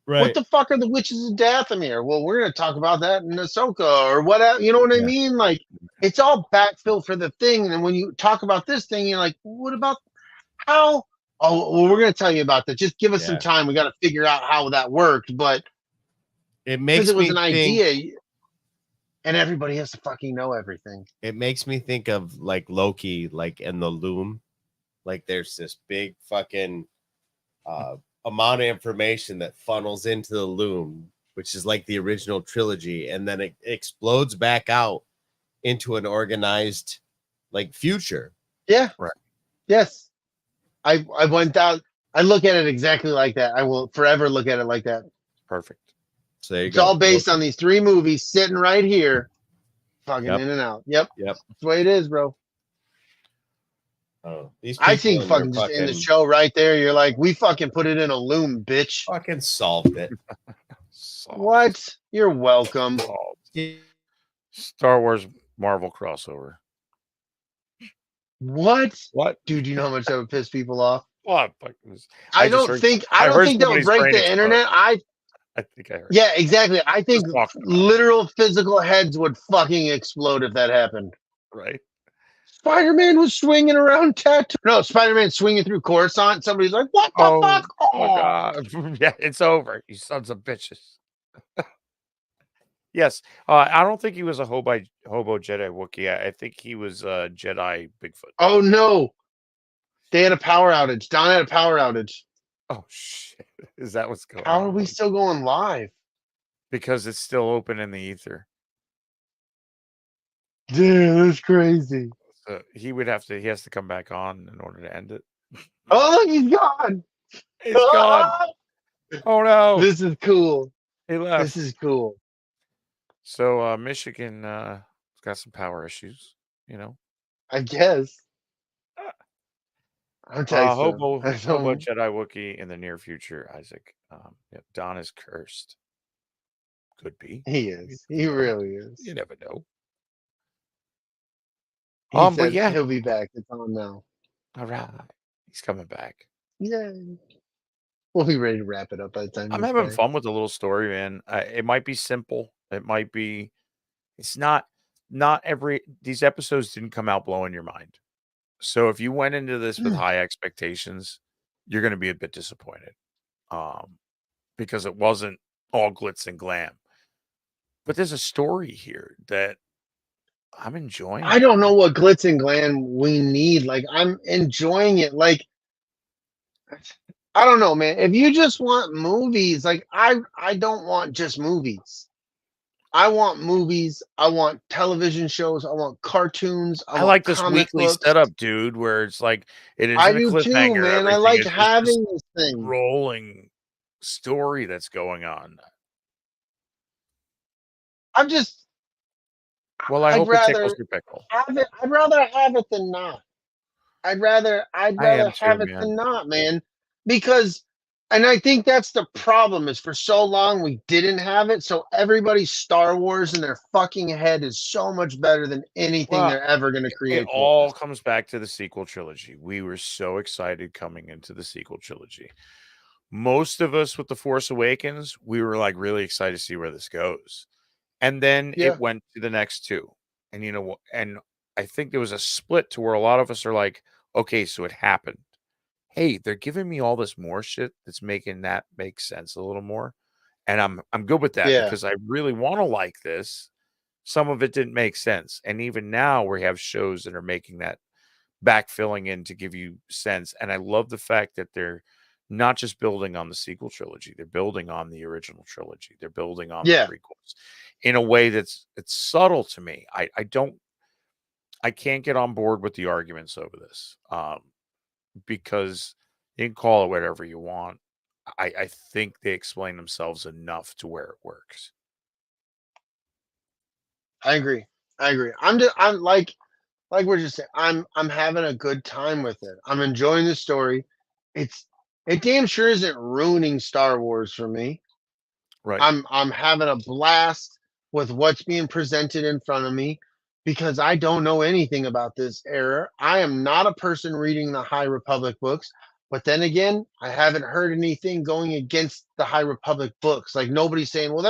Right. What the fuck are the Witches of Dathomir? Well, we're going to talk about that in Ahsoka or whatever. You know what I mean? Like, it's all backfill for the thing. And when you talk about this thing, you're like, what about how? Oh, well, we're going to tell you about that. Just give us some time. We got to figure out how that worked. But it makes it was me an idea, and everybody has to fucking know everything. It makes me think of like Loki, like in the Loom. Like, there's this big fucking amount of information that funnels into the Loom, which is like the original trilogy, and then it explodes back out into an organized like future. Yeah. Right. Yes. I went down. I look at it exactly like that. I will forever look at it like that. Perfect. So there you It's go. all based on these 3 movies sitting right here, fucking Yep. in and out. Yep. Yep. That's the way it is, bro. Oh, these I people think fucking just in the show right there, you're like, we fucking put it in a loom, bitch. fucking solved it. What? You're welcome. Star Wars Marvel crossover. What? What? Dude, you know how much that would piss people off? What? I don't think that would break the internet. I think I heard. Yeah, exactly. I think Just talking about it. literal physical heads would fucking explode if that happened. Right. Spider-Man was swinging around tattoo. No, Spider-Man swinging through Coruscant. Somebody's like, "What the fuck?" Oh Oh, my God. Yeah, it's over. You sons of bitches. Yes. I don't think he was a hobo Jedi Wookiee. I think he was a Jedi Bigfoot. oh no. They had a power outage. Don had a power outage. Oh shit. Is that what's going How on? are we still going live? Because it's still open in the ether. Dude, that's crazy. So he has to come back on in order to end it. Oh, he's gone. He's gone. Oh no. This is cool. He left. This is cool. So Michigan got some power issues, you know. I guess. I'm telling you, Hobo Jedi Wookiee in the near future, Isaac. Don is cursed. Could be. he is. He really is. You never know. He But said yeah. he'll be back. It's on now. All right. He's coming back. Yay. We'll be ready to wrap it up by the time I'm he's having back. fun with the little story, man. It might be simple. It might be. It's not these episodes didn't come out blowing your mind. So if you went into this with high expectations, you're going to be a bit disappointed. Because it wasn't all glitz and glam. But there's a story here that I'm enjoying. I don't know what glitz and glam we need. Like, I'm enjoying it. Like, I don't know, man. If you just want movies, like I don't want just movies. I want movies. I want television shows. I want cartoons. I want like this comic weekly books. setup, dude, where it's like it is I a do too, cliffhanger. man. I everything like is just having this this thing. rolling story that's going on. I'm just. Well, I I'd hope it rather tickles your pickle. have it. I'd rather have it than not. I'd rather I am have too, it man. than not, man. Because, and I think that's the problem is for so long we didn't have it. So everybody's Star Wars in their fucking head is so much better than anything Well, they're ever going to create. It all comes back to the sequel trilogy. We were so excited coming into the sequel trilogy. Most of us with The Force Awakens, we were like really excited to see where this goes. And then it went to the next two. And you know, and I think there was a split to where a lot of us are like, okay, so it happened. Hey, they're giving me all this more shit that's making that make sense a little more. And I'm good with that because I really want to like this. Some of it didn't make sense. And even now we have shows that are making that backfilling in to give you sense. And I love the fact that they're not just building on the sequel trilogy, they're building on the original trilogy. They're building on the prequels in a way it's subtle to me. I can't get on board with the arguments over this. Because you can call it whatever you want. I think they explain themselves enough to where it works. I agree. I'm like we're just saying, I'm having a good time with it. I'm enjoying the story. It damn sure isn't ruining Star Wars for me. Right. I'm having a blast with what's being presented in front of me because I don't know anything about this era. I am not a person reading the High Republic books, but then again, I haven't heard anything going against the High Republic books. Like nobody's saying, well,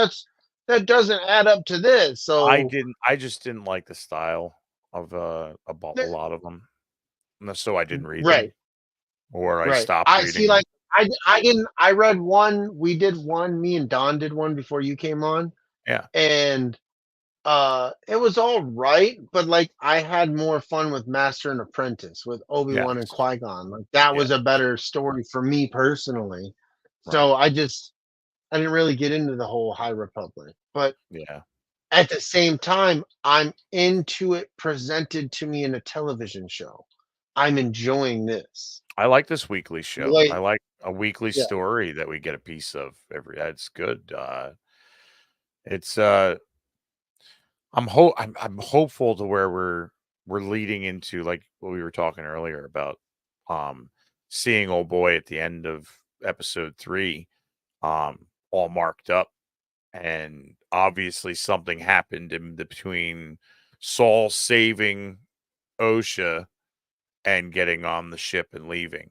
that doesn't add up to this. So I just didn't like the style of a lot of them. So I didn't read them. Or I stopped reading. I see, like I didn't. I read one. We did one. Me and Don did one before you came on. Yeah, and it was all right, but like I had more fun with Master and Apprentice with Obi-Wan and Qui-Gon. Like that was a better story for me personally. So I just I didn't really get into the whole High Republic, but Yeah. at the same time, I'm into it presented to me in a television show. I'm enjoying this. I like this weekly show. Like, I like a weekly yeah. story that we get a piece of every. It's good. It's I'm hopeful to where we're leading into, like what we were talking earlier about seeing old boy at the end of episode 3 all marked up, and obviously something happened in between Saul saving OSHA and getting on the ship and leaving.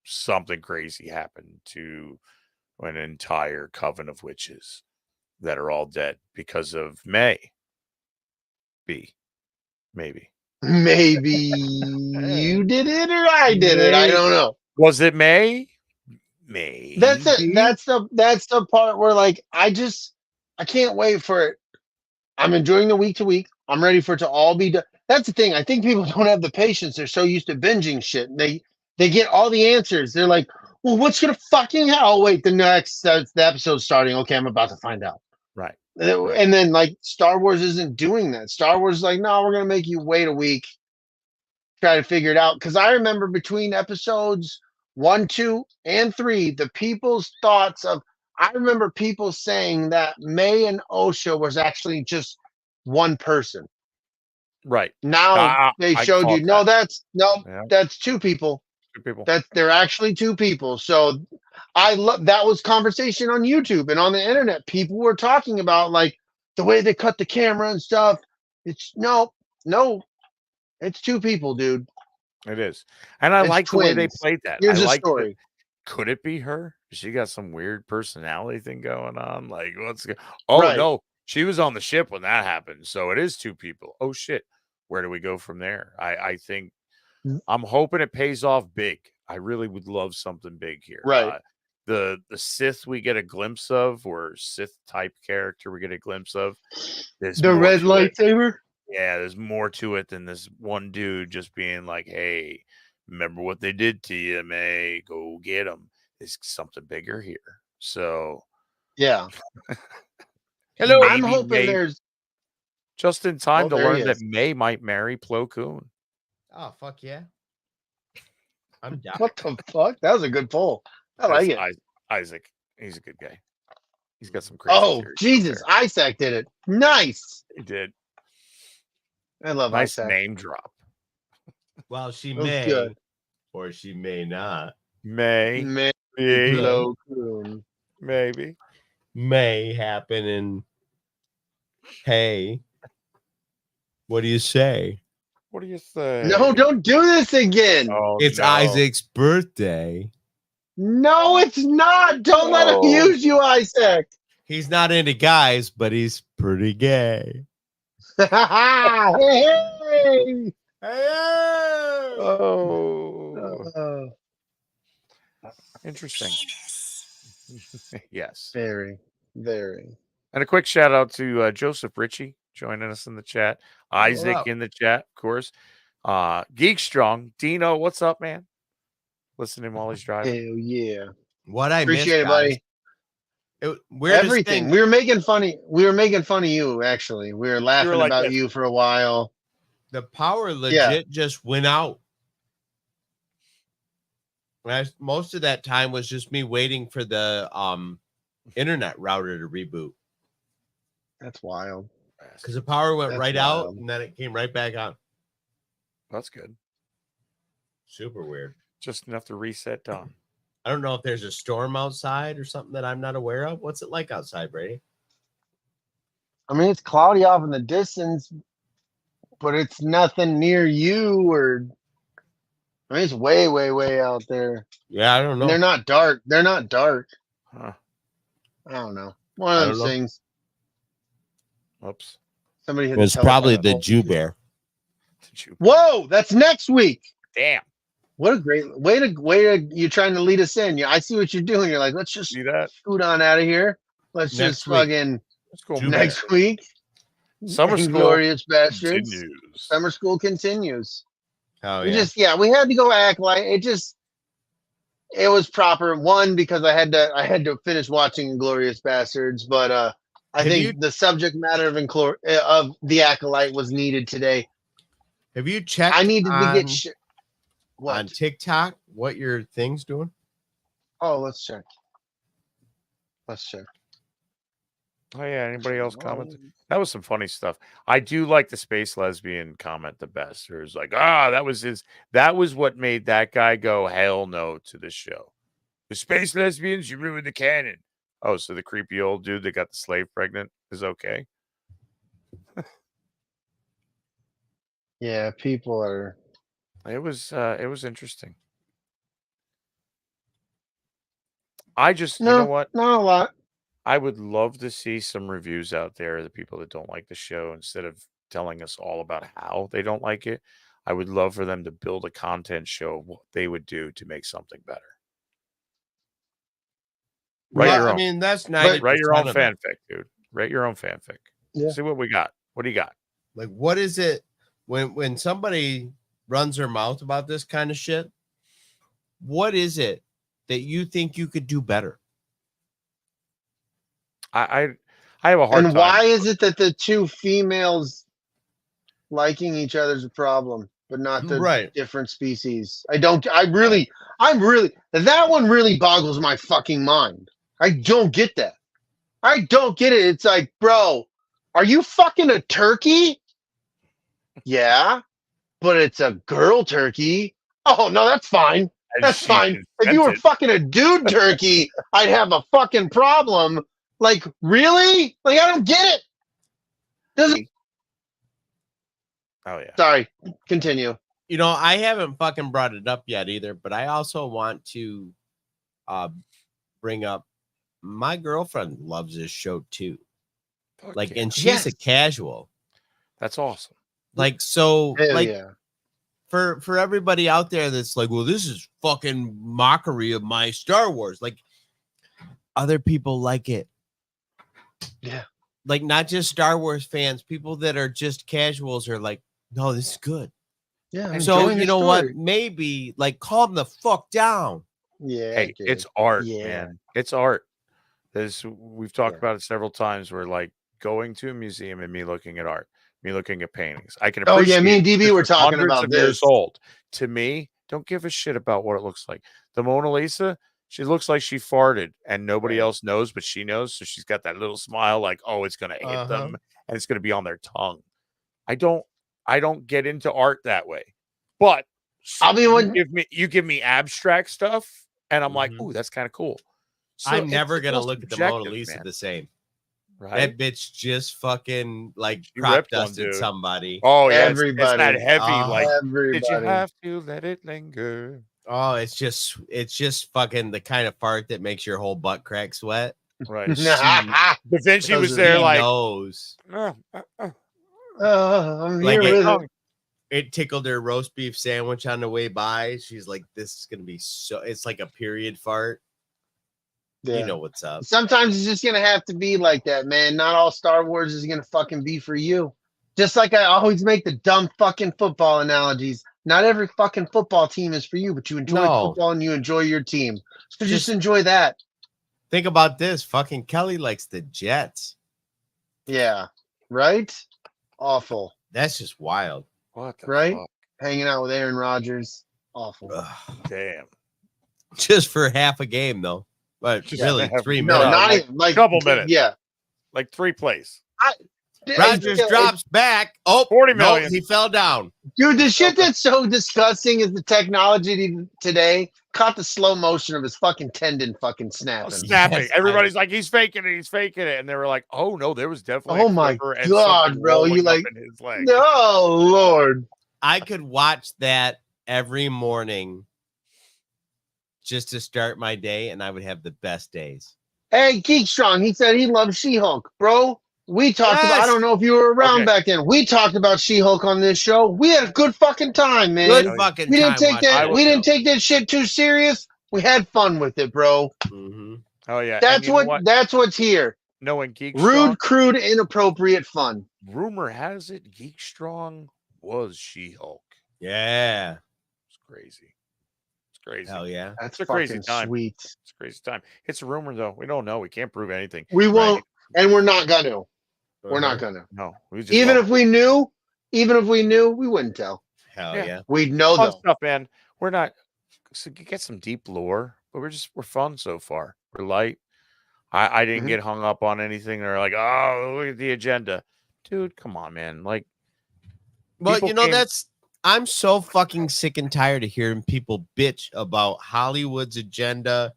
Something crazy happened to an entire coven of witches that are all dead because of maybe. Maybe you did it or I did it. I don't know. Was it May? Maybe. That's it. That's the part where like I can't wait for it. I'm enjoying the week to week. I'm ready for it to all be done. That's the thing. I think people don't have the patience. They're so used to binging shit. They get all the answers. They're like, well, what's gonna fucking hell? Oh, wait, the episode's starting. Okay, I'm about to find out. Right. And then like Star Wars isn't doing that. Star Wars is like, no, we're gonna make you wait a week, try to figure it out. Because I remember between episodes 1, 2, and 3, the people's thoughts of. I remember people saying that May and OSHA was actually just one person. Right. Now they showed you. No, that's Yeah. that's 2 people. 2 people. They're actually 2 people. So I love that was conversation on YouTube and on the internet. People were talking about like the way they cut the camera and stuff. It's no, it's 2 people, dude. It is. And I It's like the way they twins. played that. Here's I a like story. Could it be her? She got some weird personality thing going on. Like, oh Right. no, she was on the ship when that happened. So it is 2 people. Oh shit. Where do we go from there? I think I'm hoping it pays off big. I really would love something big here. Right. The Sith we get a glimpse of, or Sith type character we get a glimpse of. There's The more red to it. lightsaber. Yeah, there's more to it than this one dude just being like, hey, remember what they did to you, May? Go get them. There's something bigger here. So, Yeah. Hello. I'm maybe hoping May, there's. just in time Oh, to there learn he that is. May might marry Plo Koon. Oh, fuck yeah. I'm down. What the fuck? That was a good poll. I like it. Isaac. He's a good guy. He's got some crazy Oh, theories out Jesus. there. Isaac did it. Nice. He did. I love Nice Isaac. name drop. Well, she That was may good. or she may not. May. Maybe. Plo Plo Koon. Maybe. May happen and hey. What do you say? What do you say? No, don't do this again. Oh, It's no. Isaac's birthday. No, it's not. Don't let him No. use you, Isaac. He's not into guys, but he's pretty gay. Hey. Oh. Interesting. Yes. Very, very. And a quick shout out to Joseph Ritchie joining us in the chat. Isaac up? in the chat, of course. Geek Strong. Dino, what's up, man? Listening while he's driving. Hell yeah. What I Appreciate it, missed, buddy. guys. Weirdest Everything. thing- We were making funny. We were making fun of you, actually. We were laughing like about this. you for a while. The power legit just went out. Most of that time was just me waiting for the internet router to reboot That's wild. because the power went That's right out wild. and then it came right back on. That's good. Super weird. Just enough to reset Don. I don't know if there's a storm outside or something that I'm not aware of. What's it like outside, Brady? I mean, it's cloudy off in the distance, but it's nothing near you or. I mean, it's way, way, way out there. Yeah, I don't And know. they're not dark. They're not dark. Huh. I don't know. One I of don't those know. things. Oops. Somebody hit It's the probably telephone the pole. Jew bear. Did you? Whoa, that's next week. Damn. What a great way to you're trying to lead us in. I see what you're doing. You're like, let's just See that? scoot on out of here. Let's Next just week. fucking Let's go Jew back. next week. Summer school Glorious bastards. continues. Summer school continues. Oh, We yeah. we had to go Acolyte. It just It was proper. One, because I had to finish watching Inglorious Bastards, but I Have think you- the subject matter of the Acolyte was needed today. Have you checked I needed to get on what? TikTok what your thing's doing? Oh, let's check. Let's check. Oh yeah, anybody else comment? That was some funny stuff. I do like the space lesbian comment the best. It was like, that was what made that guy go hell no to this show. The space lesbians, you ruined the canon. Oh, so the creepy old dude that got the slave pregnant is okay. Yeah, people are. It was interesting. I just, you know what? Not a lot. I would love to see some reviews out there of the people that don't like the show instead of telling us all about how they don't like it. I would love for them to build a content show of what they would do to make something better. Write your own. I mean, that's 90%. Write your own of it. fanfic, dude. Write your own fanfic. Yeah. See what we got. What do you got? Like, what is it when somebody runs their mouth about this kind of shit? What is it that you think you could do better? I have a hard time. And why is it that the two females liking each other is a problem, but not the different species? That one really boggles my fucking mind. I don't get that. I don't get it. It's like, bro, are you fucking a turkey? Yeah, but it's a girl turkey. Oh, no, that's fine. That's fine. If you were fucking a dude turkey, I'd have a fucking problem. Like, really? Like, I don't get it. Doesn't. Oh, yeah. Sorry. Continue. You know, I haven't fucking brought it up yet either, but I also want to bring up my girlfriend loves this show too. Like, and she's a casual. That's awesome. Like, so, Hell like, yeah. for everybody out there that's like, well, this is fucking mockery of my Star Wars. Like, other people like it. Yeah. Like, not just Star Wars fans, people that are just casuals are like, no, this is good. Yeah. So, you know what? Maybe, like, calm the fuck down. Yeah. Hey, dude. it's art, Yeah. man. It's art. We've talked about it several times where, like, going to a museum and me looking at art, me looking at paintings. I can appreciate. Oh, yeah. Me and DB were talking hundreds about of this. years old. To me, don't give a shit about what it looks like. The Mona Lisa, she looks like she farted and nobody else knows, but she knows. So she's got that little smile like, oh, it's going to hit them and it's going to be on their tongue. I don't get into art that way. But you give me abstract stuff and I'm like, ooh, that's kind of cool. So I'm never going to look at the Mona Lisa the same. Right? That bitch just fucking like crop dusted somebody. Oh, yeah. Everybody. It's that heavy, like, everybody. did you have to let it linger? Oh, it's just fucking the kind of fart that makes your whole butt crack sweat. Right. But then she was there like, knows. I'm Like here with it. It tickled her roast beef sandwich on the way by. She's like, this is going to be so, it's like a period fart. Yeah. You know what's up. Sometimes it's just going to have to be like that, man. Not all Star Wars is going to fucking be for you. Just like I always make the dumb fucking football analogies. Not every fucking football team is for you, but you enjoy football and you enjoy your team. So just enjoy that. Think about this. Fucking Kelly likes the Jets. Yeah. Right? Awful. That's just wild. What the right? fuck? Hanging out with Aaron Rodgers. Awful. Damn. Just for half a game, though. But Just really, half- 3 No, minutes. not like, even. Like, couple minutes. Yeah. Like 3 plays. Rodgers drops back. Oh, 40 no, million. he fell down. Dude, the shit that's so disgusting is the technology today caught the slow motion of his fucking tendon fucking snapping. Snapping. Yes, Everybody's like, he's faking it. He's faking it. And they were like, oh, no, there was definitely Oh a my clipper and God, something bro, you rolling up like- in his leg. No, Lord. I could watch that every morning just to start my day, and I would have the best days. Hey, Geek Strong, he said he loves She-Hulk. Bro, we talked about, I Yes. don't know if you were around Okay. back then. We talked about She-Hulk on this show. We had a good fucking time, man. Good fucking we didn't time take watching that. it. We didn't take that shit too serious. We had fun with it, bro. Mhm. Oh, yeah. That's and you know what. That's what's here. No, in Geek Rude, Strong, crude, inappropriate fun. rumor has it Geek Strong was She-Hulk. Yeah. It's crazy. It's crazy. Hell yeah. That's It's a crazy fucking time. sweet. It's a crazy time. It's a rumor though. We don't know. We can't prove anything. We won't, and we're not gonna. We're not Uh-huh. gonna. No. We just Even love if we knew, we wouldn't tell. Hell Yeah. yeah. We'd know fun though. stuff, man. We're not. So you get some deep lore, but we're fun so far. We're light. I didn't Mhm. get hung up on anything. They're like, oh, look at the agenda, dude. Come on, man. Like, Well, people you know, came- I'm so fucking sick and tired of hearing people bitch about Hollywood's agenda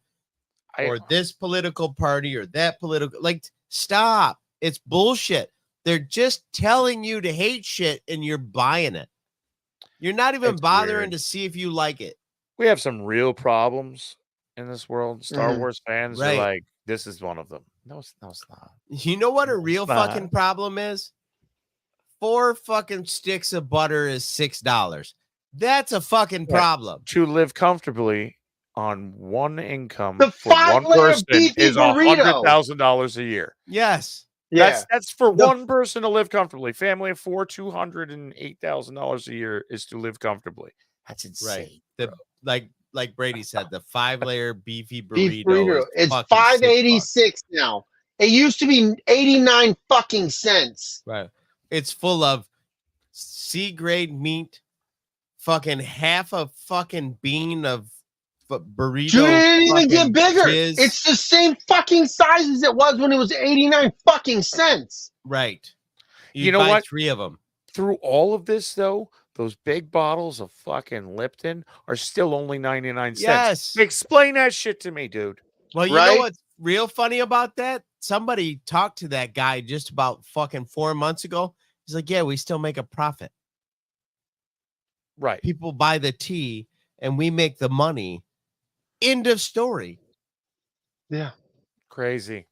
or this political party or that political. Like, stop. It's bullshit. They're just telling you to hate shit and you're buying it. You're not even It's bothering weird. to see if you like it. we have some real problems in this world. Star Mhm. Wars fans Right. are like, this is one of them. No, it's not. You know what a real not. fucking problem is? 4 fucking sticks of butter is $6. That's a fucking Right. problem. To live comfortably on one income The for one 5-layer person beefy is burrito. $100,000 a year. Yes. Yeah. That's for The- one person to live comfortably. Family of 4, $208,000 a year is to live comfortably. That's insane. The like Brady said, the 5-layer beefy Beef burrito. burrito. Is It's fucking $6. $5.86 now. It used to be 89 fucking cents. Right. It's full of C grade meat, fucking half a fucking bean of burrito. Dude, it didn't even fucking get bigger. jizz. It's the same fucking size as it was when it was 89 fucking cents. right. You know buy what? 3 of them. Through all of this, though, those big bottles of fucking Lipton are still only 99 cents. Yes. Explain that shit to me, dude. Well, you know Right? what's real funny about that? Somebody talked to that guy just about fucking 4 months ago. He's like, yeah, we still make a profit. Right. People buy the tea and we make the money. End of story. Yeah. Crazy.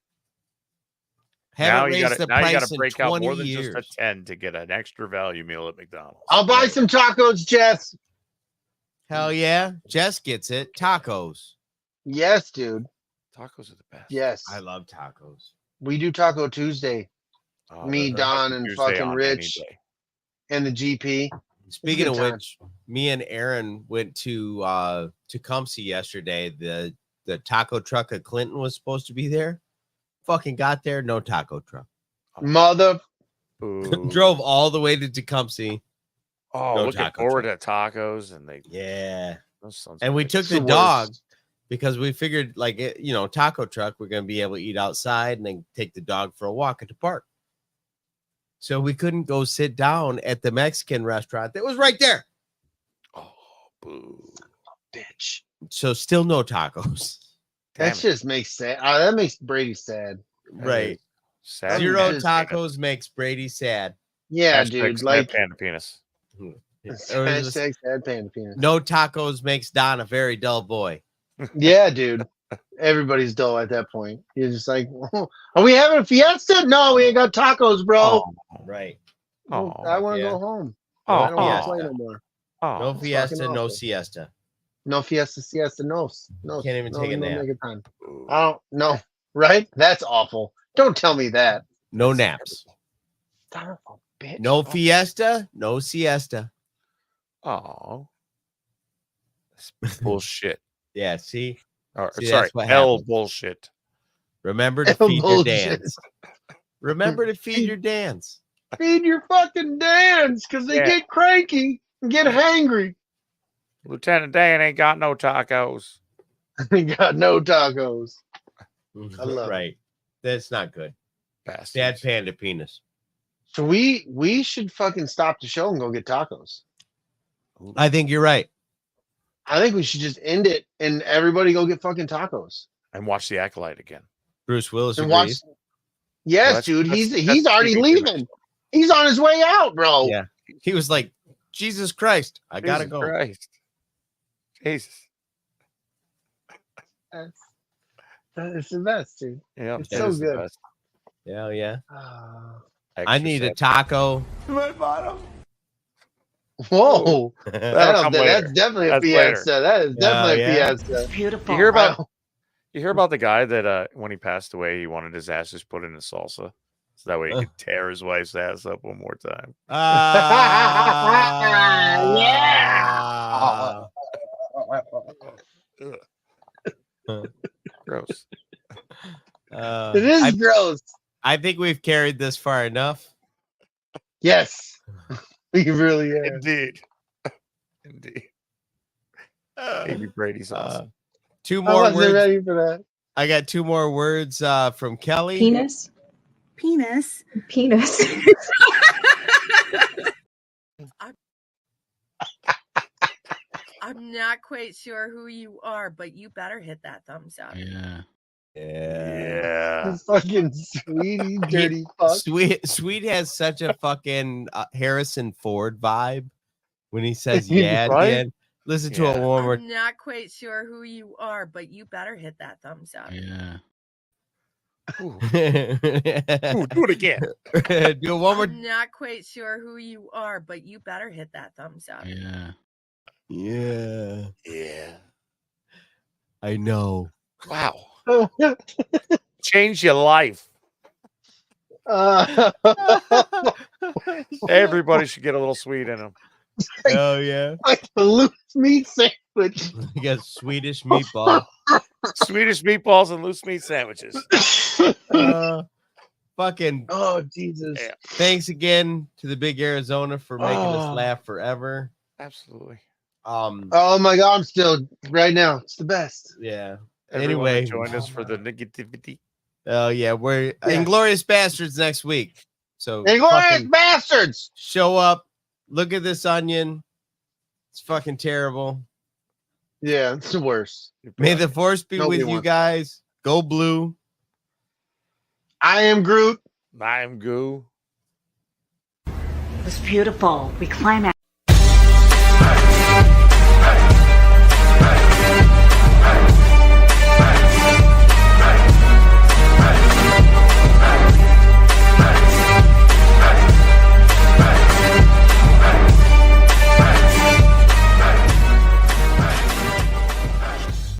Haven't you raised the gotta price in break out 20 more than years. just a 10 to get an extra value meal at McDonald's. I'll buy some tacos, Jess. Hell yeah. Jess gets it. Tacos. Yes, dude. Tacos are the best. Yes. I love tacos. We do Taco Tuesday. Oh, Me, that's Don, Taco and Tuesday fucking on any Rich. day. And the GP. Speaking good of time. which, me and Aaron went to Tecumseh yesterday. The taco truck at Clinton was supposed to be there. Fucking got there, no taco truck. Mother. Ooh. Drove all the way to Tecumseh. Oh, no looking taco forward to tacos, and Yeah. those sons And of we bitches. took the the dog worst. because we figured, like, taco truck, we're going to be able to eat outside and then take the dog for a walk at the park. So we couldn't go sit down at the Mexican restaurant that was right there. Oh, boo. Bitch. So still no tacos. Damn That it. just makes sad. That makes Brady sad. That Right. is sad. Zero Panda tacos makes Brady sad. Yeah, Hashtag dude. sad Like, panda penis. Or is this- hashtag sad panda penis. no tacos makes Don a very dull boy. Yeah, dude. Everybody's dull at that point. You're just like, oh, are we having a fiesta? No, we ain't got tacos, bro. Right. Oh, I want to yeah. go home. Oh, I don't want fiesta. to play no more. oh, No fiesta, fucking no awful. siesta. No fiesta, siesta, no. Can't even take a nap. Make a time. boo. I don't know. Right? That's awful. Don't tell me that. No naps. Son of a bitch. No fiesta, no siesta. Oh, that's bullshit. Yeah, see? Or, See, sorry, that's what hell happens. bullshit. Remember to Hell feed bullshit. your dance. Remember to feed your dance. Feed your fucking dance because they Yeah. get cranky and get hangry. Lieutenant Dan ain't got no tacos. They got no tacos. I love it. Right. That's not good. Bastards. Sad panda penis. So we should fucking stop the show and go get tacos. I think you're right. I think we should just end it and everybody go get fucking tacos. And watch the Acolyte again. Bruce Willis And agrees. watch. Yes, Well, dude. that's He's already TV leaving. He's on his way out, bro. Yeah. He was like, Jesus Christ, I gotta Jesus go. Christ. Jesus. It's the best, dude. Yeah, It's it so is the good. best. Hell yeah. I Extra need a sad. taco. My bottom. Whoa. That'll come later. That's definitely a That's later. fiesta. That is definitely yeah. a fiesta. Beautiful. You hear about Wow. you hear about the guy that when he passed away, he wanted his ashes put in a salsa, so that way he could tear his wife's ass up one more time. Yeah. Gross. It is gross. I think we've carried this far enough. Yes, we really are. Indeed. Indeed. Maybe Brady's awesome. Two I more wasn't words. ready for that. I got two more words from Kelly. Penis. Penis. Penis. I'm not quite sure who you are, but you better hit that thumbs up. Yeah. Yeah. You fucking sweetie, dirty fuck. Sweet has such a fucking Harrison Ford vibe when he says Right? yeah at the end. Listen to it one more. I'm not quite sure who you are, but you better hit that thumbs up. Yeah. Ooh, do it again. Do it one more. I'm not quite sure who you are, but you better hit that thumbs up. Yeah. Yeah. Yeah. I know. Wow. Change your life. Everybody should get a little sweet in them. Oh yeah. Like the loose meat sandwich. You got Swedish meatball. Swedish meatballs and loose meat sandwiches. Fucking. Oh Jesus! Yeah. Thanks again to the Big Arizona for making us laugh forever. Absolutely. Oh my God! I'm still right now. It's the best. Yeah. Everyone Anyway, join us for the negativity. Oh yeah, we're Inglorious Bastards next week. So Inglorious fucking Bastards. show up. Look at this onion. It's fucking terrible. Yeah, it's the worst. May the force be Nobody with you wants guys. Go blue. I am Groot. I am Goo. It was beautiful. We climaxed.